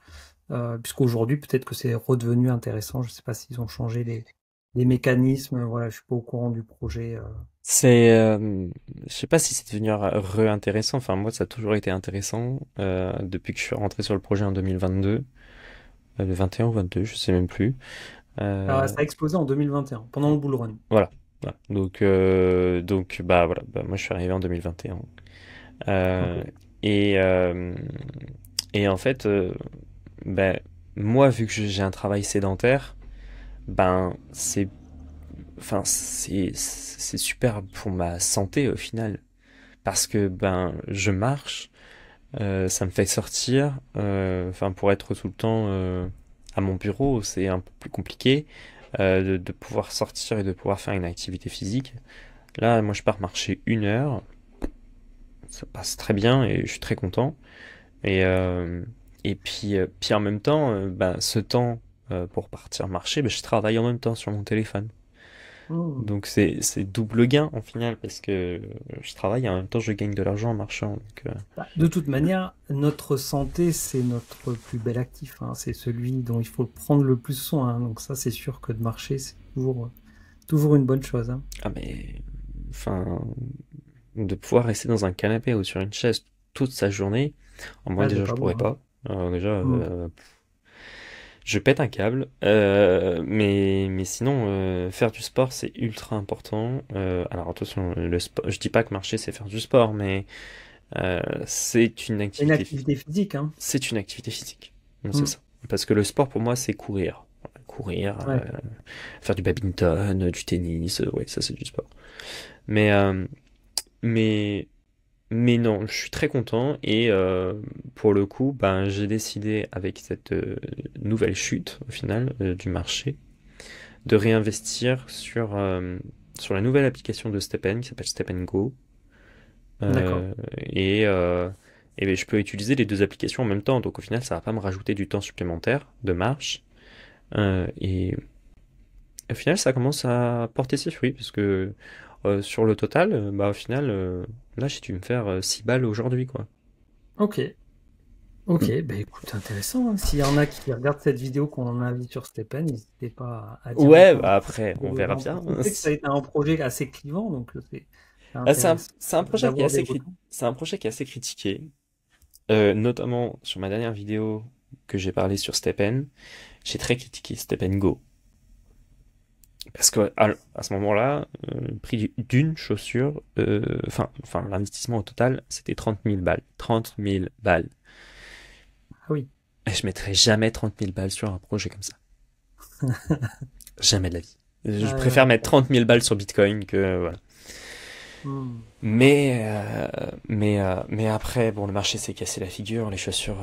Puisqu'aujourd'hui, peut-être que c'est redevenu intéressant. Je ne sais pas s'ils ont changé les mécanismes. Voilà, je suis pas au courant du projet. C'est, je sais pas si c'est devenu re-intéressant. Enfin, moi, ça a toujours été intéressant depuis que je suis rentré sur le projet en 2022, le 21 ou 22, je sais même plus. Ça a explosé en 2021, pendant le bull run. Voilà. Voilà. Donc, bah voilà. Bah, moi, je suis arrivé en 2021. Ok. Et, et en fait, ben, moi, vu que j'ai un travail sédentaire, ben, c'est super pour ma santé au final. Parce que, ben, je marche, ça me fait sortir, enfin, pour être tout le temps à mon bureau, c'est un peu plus compliqué de pouvoir sortir et de pouvoir faire une activité physique. Là, moi, je pars marcher 1 heure, ça passe très bien et je suis très content. Et, euh, puis en même temps, ben, ce temps pour partir marcher, ben, je travaille en même temps sur mon téléphone. Hmm. Donc c'est double gain en final parce que je travaille et en même temps je gagne de l'argent en marchant. Donc, Bah, de toute manière, notre santé, c'est notre plus bel actif, hein. C'est celui dont il faut prendre le plus soin, hein. Donc ça, c'est sûr que de marcher, c'est toujours une bonne chose, hein. ah mais enfin de pouvoir rester dans un canapé ou sur une chaise toute sa journée, moi Ah, c'est déjà je pas bon, pourrais hein. pas. Alors déjà Hmm. je pète un câble. Mais sinon faire du sport c'est ultra important. Alors attention le sport, je dis pas que marcher c'est faire du sport, mais c'est une C'est une activité activité physique, hein. c'est une activité physique. Non, c'est Hmm. ça. Parce que le sport pour moi c'est courir. Voilà, courir, Ouais. faire du badminton, du tennis, ouais, ça c'est du sport. Mais, euh, mais, mais non, je suis très content et pour le coup, ben, j'ai décidé avec cette nouvelle chute au final du marché de réinvestir sur la nouvelle application de Stepen qui s'appelle Step Go. D'accord. Euh, et et ben, je peux utiliser les deux applications en même temps, donc au final, ça va pas me rajouter du temps supplémentaire de marche. Et au final, ça commence à porter ses fruits, parce que sur le total, bah au final, là, j'ai dû me faire 6 balles aujourd'hui, quoi. Ok. Ok. Bah écoute, intéressant, hein. S'il y en a qui regardent cette vidéo qu'on en a vu sur Stephen, n'hésitez pas à dire en Ouais, bah commentaire après, ce que on vous verra en bien. pensez. Je sais que ça a été un projet assez clivant, donc c'est Ah, c'est intéressant c'est un projet qui est d'avoir des retours. c'est un projet qui est assez critiqué, notamment sur ma dernière vidéo que j'ai parlé sur Stepen, j'ai très critiqué Stepen Go. Parce que à ce moment-là, le prix d'une chaussure, enfin l'investissement au total, c'était 30 000 balles. 30 000 balles. Ah oui. Et je mettrais jamais 30 000 balles sur un projet comme ça. Jamais de la vie. Je Ouais, préfère ouais. mettre 30 000 balles sur Bitcoin que voilà. Hmm. Mais après, bon, le marché s'est cassé la figure, les chaussures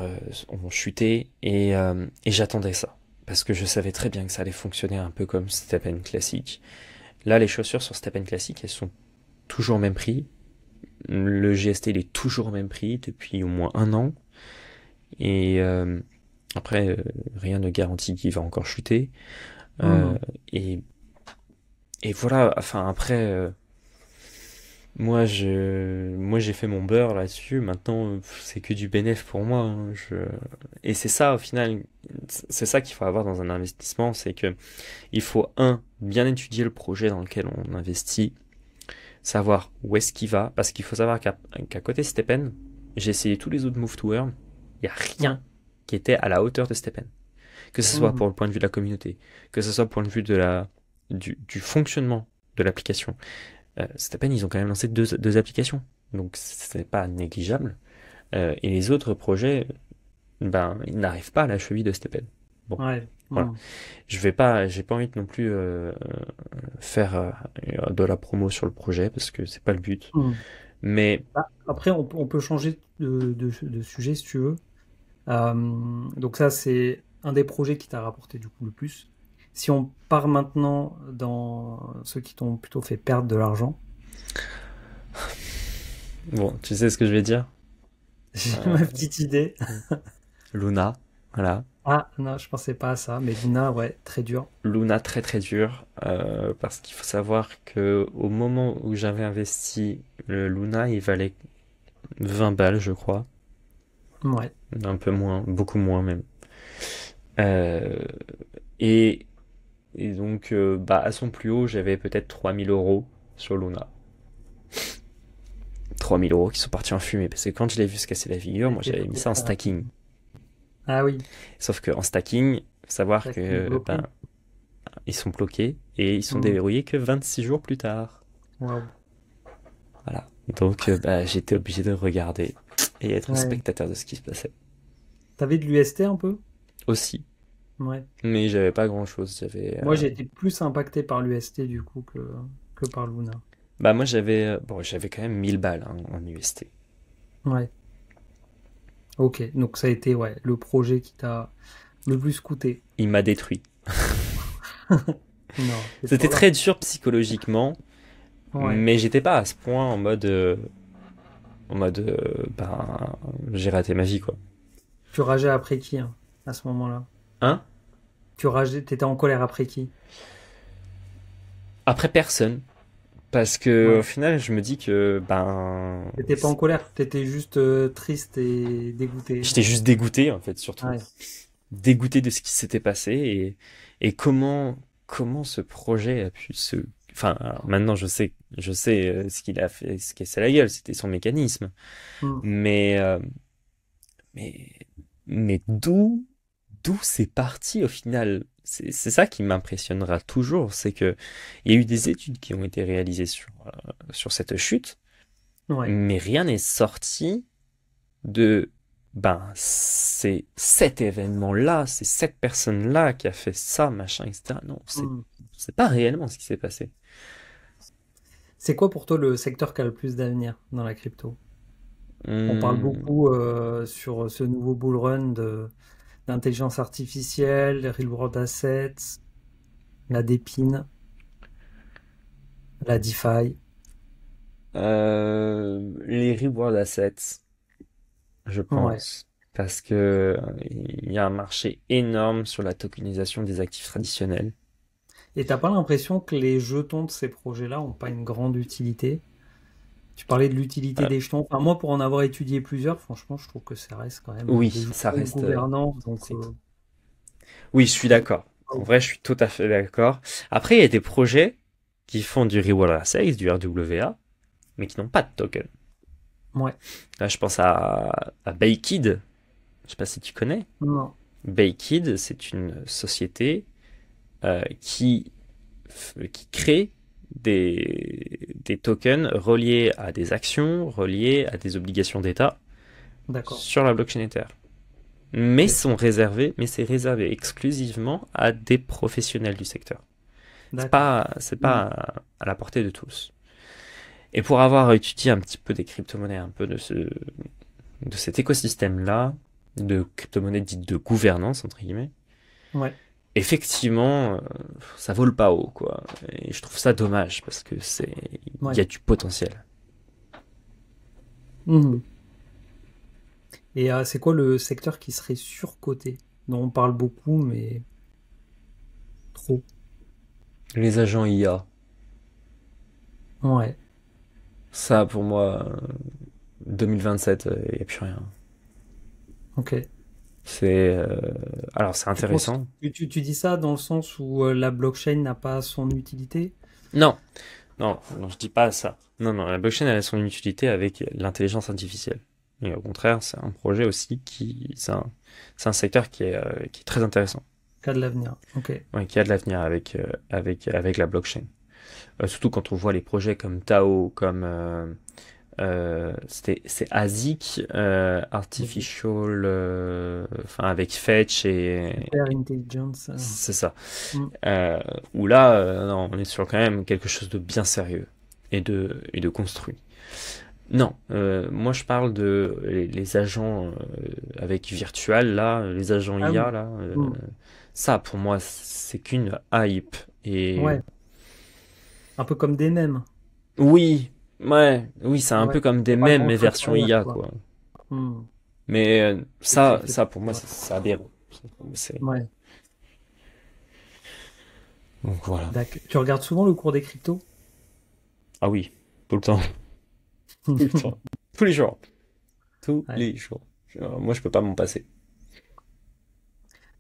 ont chuté et j'attendais ça. Parce que je savais très bien que ça allait fonctionner un peu comme Stepen classique. Là, les chaussures sur Stepen classique, elles sont toujours au même prix. Le GST, il est toujours au même prix depuis au moins 1 an. Et après, rien ne garantit qu'il va encore chuter. Euh, Hmm. et, et voilà, enfin après, moi j'ai fait mon beurre là-dessus. Maintenant, c'est que du bénéf pour moi, hein. Et c'est ça au final, c'est ça qu'il faut avoir dans un investissement, c'est que il faut bien étudier le projet dans lequel on investit, savoir où est-ce qu'il va, parce qu'il faut savoir qu'à côté de Stepen, j'ai essayé tous les autres move to earn, il n'y a Ouais. rien qui était à la hauteur de Stepen. Que ce soit Hmm. pour le point de vue de la communauté, que ce soit pour le vue du fonctionnement de l'application. Stepen, ils ont quand même lancé deux applications, donc c'est pas négligeable. Et les autres projets, ben, ils n'arrivent pas à la cheville de Stepen. Bon, Ouais. voilà. Hmm. J'ai pas envie non plus faire de la promo sur le projet parce que c'est pas le but. Hmm. Mais Bah, après, on peut changer de sujet si tu veux. Donc ça, c'est un des projets qui t'a rapporté du coup le plus. Si on part maintenant dans ceux qui t'ont plutôt fait perdre de l'argent, Bon, tu sais ce que je vais dire? j'ai Euh, ma petite idée. Luna, voilà. Ah non, je pensais pas à ça, mais Luna, ouais, très dur. Luna très très dur, parce qu'il faut savoir que au moment où j'avais investi le Luna, il valait 20 balles, je crois. Ouais, Un peu moins, beaucoup moins même. Euh, et, et donc, bah, à son plus haut, j'avais peut-être 3000 € sur Luna. 3000 € qui sont partis en fumée, parce que quand je l'ai vu se casser la figure, moi c'était j'avais mis très ça en très stacking. rapide. Ah oui, Sauf qu'en stacking, faut savoir ça qui est que ben, bloqué. ils sont bloqués et ils sont Hmm. déverrouillés que 26 jours plus tard. Waouh. Voilà. Donc, bah, j'étais obligé de regarder et être Ouais. spectateur de ce qui se passait. T'avais de l'UST un peu? Aussi. Ouais. Mais j'avais pas grand chose. J'avais. Moi, j'ai été plus impacté par l'UST du coup que par Luna. Bah, moi, j'avais quand même 1000 balles hein, en UST. Ouais. Ok. Donc ça a été ouais le projet qui t'a le plus coûté. Il m'a détruit. Non, c'est C'était toujours là. très dur psychologiquement, Ouais. mais j'étais pas à ce point en mode, ben, j'ai raté ma vie, quoi. Tu rageais après qui hein, à ce moment-là? Hein? Tu rageais, t'étais en colère après qui? Après personne. Parce que, au Ouais. final, je me dis que, ben, T'étais pas en colère, t'étais juste triste et dégoûté. j'étais juste dégoûté, en fait, surtout. Ouais. Dégoûté de ce qui s'était passé et comment ce projet a pu se. Enfin, alors maintenant, je sais ce qu'il a fait, ce qu'est la gueule, c'était son mécanisme. Hmm. Mais, mais, mais d'où c'est parti au final? C'est ça qui m'impressionnera toujours, c'est que il y a eu des études qui ont été réalisées sur cette chute, Ouais. mais rien n'est sorti de ben c'est cet événement-là, c'est cette personne-là qui a fait ça, machin, etc. Non, Hmm. c'est pas réellement ce qui s'est passé. C'est quoi pour toi le secteur qui a le plus d'avenir dans la crypto? On parle Hmm, beaucoup sur ce nouveau bull run d'intelligence artificielle, les real world assets, la dépine, la DeFi. les reward assets, je Ouais. pense, parce que il y a un marché énorme sur la tokenisation des actifs traditionnels. Et t'as pas l'impression que les jetons de ces projets-là ont pas une grande utilité? Tu parlais de l'utilité Euh, des jetons. Enfin, moi, pour en avoir étudié plusieurs, franchement, je trouve que ça reste quand même oui, des ça jetons de reste gouvernance. Donc, strict. Oui, je suis d'accord. En oh, vrai, je suis tout à fait d'accord. Après, il y a des projets qui font du reward assets, du RWA, mais qui n'ont pas de token. ouais, Là, je pense à Baked. Je sais pas si tu connais. non, Baked, c'est une société qui crée des tokens reliés à des actions, reliés à des obligations d'État d'accord, sur la blockchain Ether. ok, Mais c'est réservé exclusivement à des professionnels du secteur. C'est d'accord. pas, c'est Hmm. pas à la portée de tous. Et pour avoir étudié un petit peu des crypto-monnaies, un peu de cet écosystème-là, de crypto-monnaies dites de gouvernance, entre guillemets, Ouais, effectivement, ça vole pas haut, quoi. Et je trouve ça dommage parce que il y ouais. a du potentiel. Mhm. Et c'est quoi le secteur qui serait surcoté, dont on parle beaucoup, mais trop? Les agents IA, Ouais, ça pour moi, 2027, il n'y a plus rien. ok. C'est alors c'est Tu penses, intéressant. tu dis ça dans le sens où la blockchain n'a pas son utilité? Non, non, non, je dis pas ça. Non, non, la blockchain elle a son utilité avec l'intelligence artificielle. Et au contraire, c'est un projet aussi c'est un secteur qui est très intéressant, Cas de l'avenir. Ok. ouais, qui a de l'avenir avec la blockchain. Surtout quand on voit les projets comme Tao, comme c'est ASIC, Vas-y. Artificial, enfin avec Fetch Super intelligence. c'est ça. Hmm. Euh, où là, non, on est sur quand même quelque chose de bien sérieux et de construit. Non, moi je parle de les agents avec Virtual là, les agents Ah IA oui. là, Hmm. Ça, pour moi, c'est qu'une hype. Et Ouais, un peu comme des mèmes. oui, ouais, oui, c'est un Ouais, peu comme y des a pas mèmes, mais grand-chose version derrière, IA, quoi. quoi. Hmm. Mais C'est ça, effectivement ça, pour moi, vrai. c'est aberrant. C'est... Ouais. Donc voilà. Tu regardes souvent le cours des cryptos? Ah oui, tout le temps, tout le temps, tous les jours, tous Ouais. les jours. Moi, je peux pas m'en passer.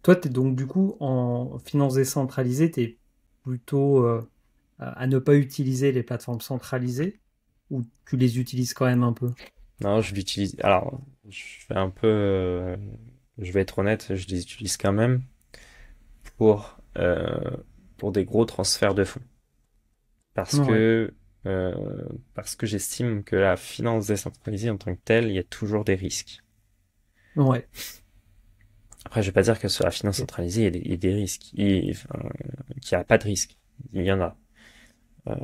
Toi, t'es donc du coup en finance décentralisée, t'es plutôt à ne pas utiliser les plateformes centralisées ou tu les utilises quand même un peu? Non, je l'utilise. Alors, je fais un peu. Je vais être honnête, je les utilise quand même pour, euh, pour des gros transferts de fonds. Parce Ouais, que, euh, parce que j'estime que la finance décentralisée en tant que telle, il y a toujours des risques. ouais, Après, je vais pas dire que sur la finance ok, centralisée, il y a des risques. Enfin, qu'il n'y a pas de risque. Il y en a.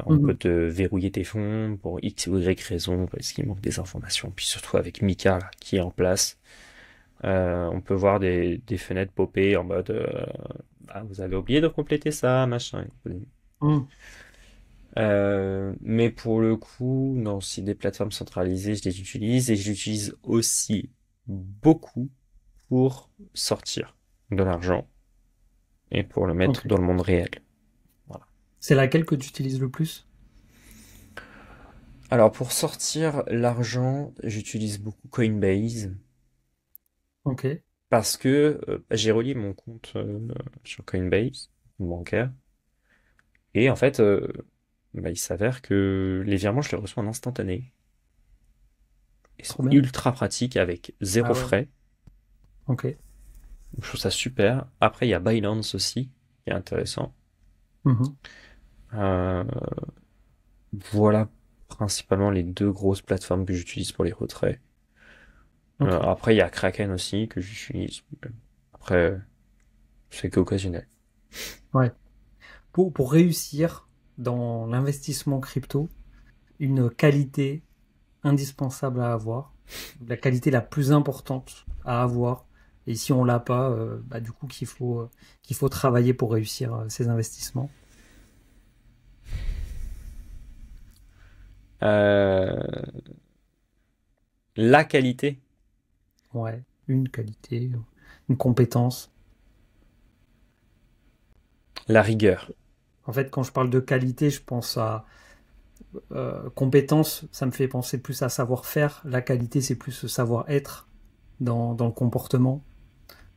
On peut Mhm. te verrouiller tes fonds pour X ou Y raison, parce qu'il manque des informations. Puis surtout avec Mika, là, qui est en place, on peut voir des fenêtres popper en mode ah, vous avez oublié de compléter ça, machin. Mhm. Mais pour le coup, non, si des plateformes centralisées, je les utilise et je l'utilise aussi beaucoup pour sortir de l'argent et pour le Ok. mettre dans le monde réel. Voilà. C'est laquelle que tu utilises le plus? Alors pour sortir l'argent, j'utilise beaucoup Coinbase Ok, parce que j'ai relié mon compte sur Coinbase, mon bancaire, et en fait, il s'avère que les virements, je les reçois en instantané. Ils sont trop bien. ultra pratiques avec zéro Ah ouais, frais. ok. Je trouve ça super. Après, il y a Binance aussi, qui est intéressant. Mhm. Euh, voilà principalement les deux grosses plateformes que j'utilise pour les retraits. Ok, Après, il y a Kraken aussi que j'utilise. Après, c'est qu'occasionnel. ouais. Pour réussir dans l'investissement crypto, une qualité indispensable à avoir, la qualité la plus importante à avoir. Et si on l'a pas, bah, du coup qu'il faut travailler pour réussir ces investissements. Euh, la qualité, Ouais, une qualité, une compétence. la rigueur. En fait, quand je parle de qualité, je pense à compétence, ça me fait penser plus à savoir-faire. La qualité, c'est plus savoir-être dans le comportement.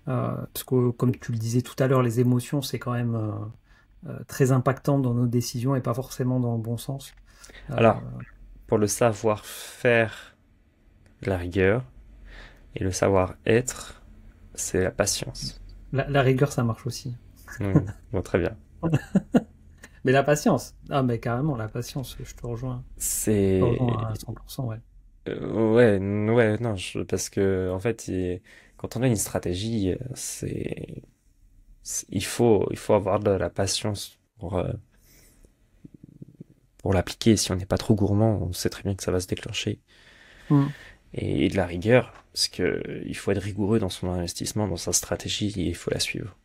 Parce que, comme tu le disais tout à l'heure, les émotions, c'est quand même très impactant dans nos décisions et pas forcément dans le bon sens. Euh, Alors, pour le savoir-faire, la rigueur, et le savoir-être, c'est la patience. la rigueur, ça marche aussi. Bon, très bien. Mais la patience, ah mais carrément, la patience, je te rejoins à C'est 100%, ouais. ouais, ouais, non, parce que en fait, quand on a une stratégie, il faut avoir de la patience pour l'appliquer. Si on n'est pas trop gourmand, on sait très bien que ça va se déclencher. Mm. Et de la rigueur, parce que il faut être rigoureux dans son investissement, dans sa stratégie, et il faut la suivre.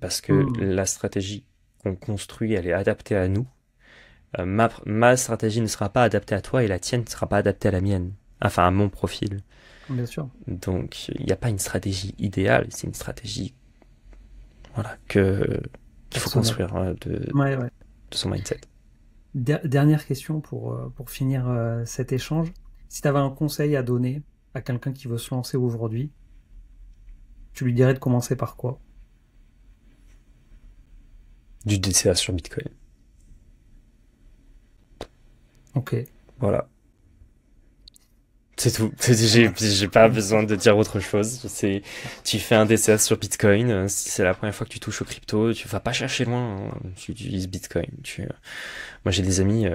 Parce que Mm. la stratégie qu'on construit, elle est adaptée à nous. Ma stratégie ne sera pas adaptée à toi et la tienne ne sera pas adaptée à la mienne. Enfin, à mon profil. Bien sûr, Donc, il n'y a pas une stratégie idéale, c'est une stratégie, voilà, qu'il faut personnel. construire Ouais, ouais. de son mindset. Dernière question pour finir cet échange. Si tu avais un conseil à donner à quelqu'un qui veut se lancer aujourd'hui, tu lui dirais de commencer par quoi? Du DCA sur Bitcoin. Ok, Voilà. C'est tout. ça marche. J'ai pas besoin de dire autre chose. Tu fais un DCA sur Bitcoin. Si c'est la première fois que tu touches au crypto, tu vas pas chercher loin, hein. Tu utilises Bitcoin. Moi, j'ai des amis,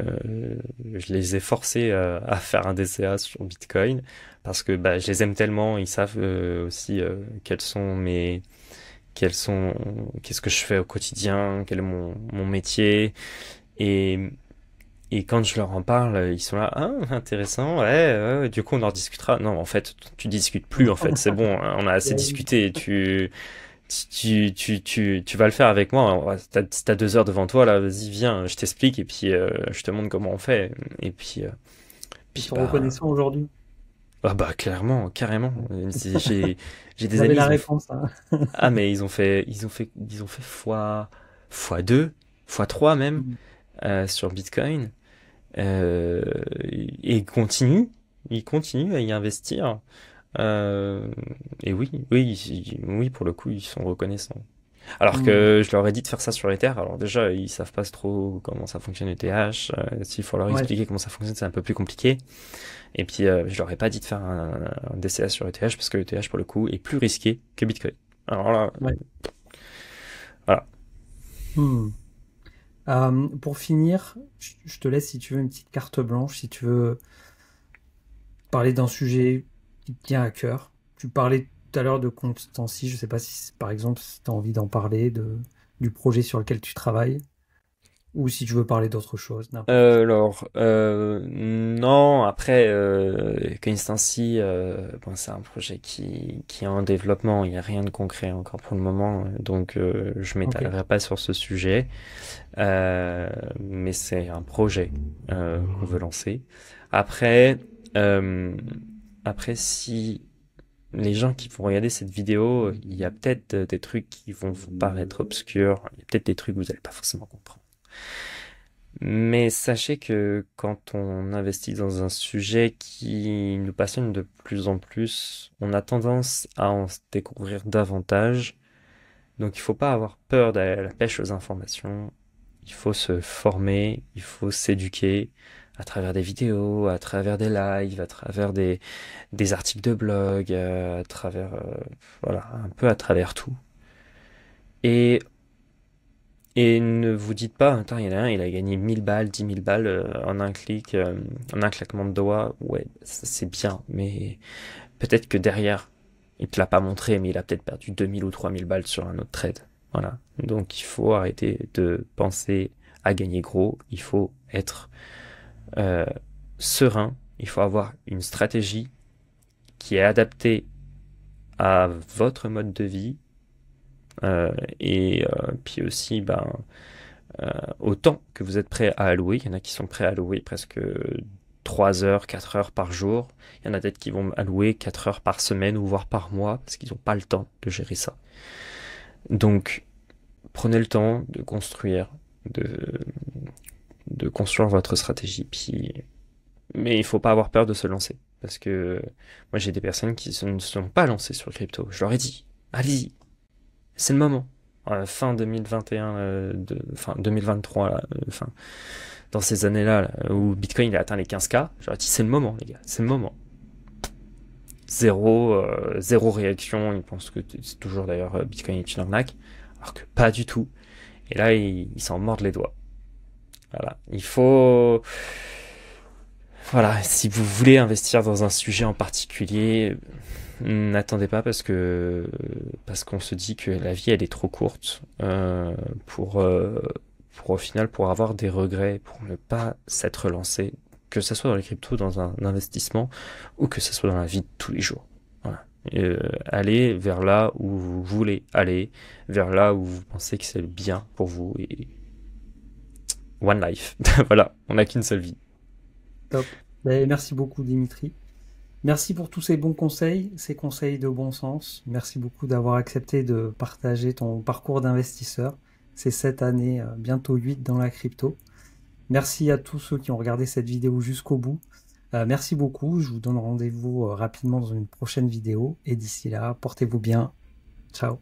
je les ai forcés à faire un DCA sur Bitcoin parce que bah, je les aime tellement. Ils savent aussi quels sont, qu'est-ce que je fais au quotidien, quel est mon métier. Et et quand je leur en parle, ils sont là, ah, intéressant, ouais, du coup on en discutera. Non, en fait, tu discutes plus, en fait, c'est bon, hein, on a assez Ouais, discuté, Tu vas le faire avec moi. T'as 2 heures devant toi, là, vas-y, viens, je t'explique et puis je te montre comment on fait. Et Ils puis sont bah, reconnaissants aujourd'hui. ah bah clairement, carrément. J'ai Vous des avez amis, la réponse, hein. ah mais ils ont fait fois 2, fois 3 même Mm. sur Bitcoin. Euh, et ils continuent à y investir. Euh, et oui, oui, oui, pour le coup, ils sont reconnaissants. Alors Mm. que je leur ai dit de faire ça sur Ether. Alors déjà, ils savent pas trop comment ça fonctionne ETH. S'il faut leur Ouais. expliquer comment ça fonctionne, c'est un peu plus compliqué. Et puis, je leur ai pas dit de faire un DCA sur ETH parce que ETH, pour le coup, est plus risqué que Bitcoin. Alors là, Ouais. voilà. Mm. Pour finir, je te laisse si tu veux une petite carte blanche, si tu veux parler d'un sujet qui te tient à cœur. Tu parlais tout à l'heure de Constancy, je sais pas si, par exemple, si tu as envie d'en parler, du projet sur lequel tu travailles, ou si tu veux parler d'autre chose, n'importe. Non, après, Coinstancy, bon, c'est un projet qui est en développement. Il n'y a rien de concret encore pour le moment, donc je Ok, m'étalerai pas sur ce sujet. Mais c'est un projet qu'on veut lancer. Après, euh, après, si les gens qui vont regarder cette vidéo, il y a peut-être des trucs qui vont vous paraître obscurs. Il y a peut-être des trucs que vous n'allez pas forcément comprendre. Mais sachez que quand on investit dans un sujet qui nous passionne de plus en plus, on a tendance à en découvrir davantage. Donc il faut pas avoir peur d'aller à la pêche aux informations. Il faut se former, il faut s'éduquer à travers des vidéos, à travers des lives, à travers des articles de blog, à travers, voilà, un peu à travers tout. Et Et ne vous dites pas, attends, il y en a un, il a gagné 1000 balles, 10 000 balles en un clic, en un claquement de doigts. Ouais, c'est bien, mais peut-être que derrière, il te l'a pas montré, mais il a peut-être perdu 2000 ou 3000 balles sur un autre trade. Voilà. Donc il faut arrêter de penser à gagner gros. Il faut être euh, serein. Il faut avoir une stratégie qui est adaptée à votre mode de vie. Et puis aussi, ben, autant que vous êtes prêt à allouer. Il y en a qui sont prêts à allouer presque 3 heures, 4 heures par jour. Il y en a d'autres qui vont allouer 4 heures par semaine ou voire par mois parce qu'ils n'ont pas le temps de gérer ça. Donc, prenez le temps de construire, de, de construire votre stratégie. Mais il faut pas avoir peur de se lancer. Parce que moi, j'ai des personnes qui ne se sont pas lancées sur le crypto. Je leur ai dit, allez-y, c'est le moment. Fin 2021, fin 2023, là, fin, dans ces années-là là, où Bitcoin il a atteint les 15K, j'aurais dit c'est le moment, les gars, c'est le moment. Zéro réaction, ils pensent que c'est toujours d'ailleurs Bitcoin est une arnaque, alors que pas du tout. Et là, ils s'en mordent les doigts. Voilà, il faut. Voilà, si vous voulez investir dans un sujet en particulier, n'attendez pas parce qu'on se dit que la vie elle est trop courte pour au final pour avoir des regrets, pour ne pas s'être lancé, que ce soit dans les cryptos, dans un investissement ou que ce soit dans la vie de tous les jours. Voilà. Allez vers là où vous voulez aller, vers là où vous pensez que c'est le bien pour vous et one life. Voilà, on n'a qu'une seule vie. top. Ben, merci beaucoup, Dimitri. Merci pour tous ces bons conseils, ces conseils de bon sens. Merci beaucoup d'avoir accepté de partager ton parcours d'investisseur. C'est 7 années, bientôt 8 dans la crypto. Merci à tous ceux qui ont regardé cette vidéo jusqu'au bout. Merci beaucoup. Je vous donne rendez-vous rapidement dans une prochaine vidéo. Et d'ici là, portez-vous bien. Ciao.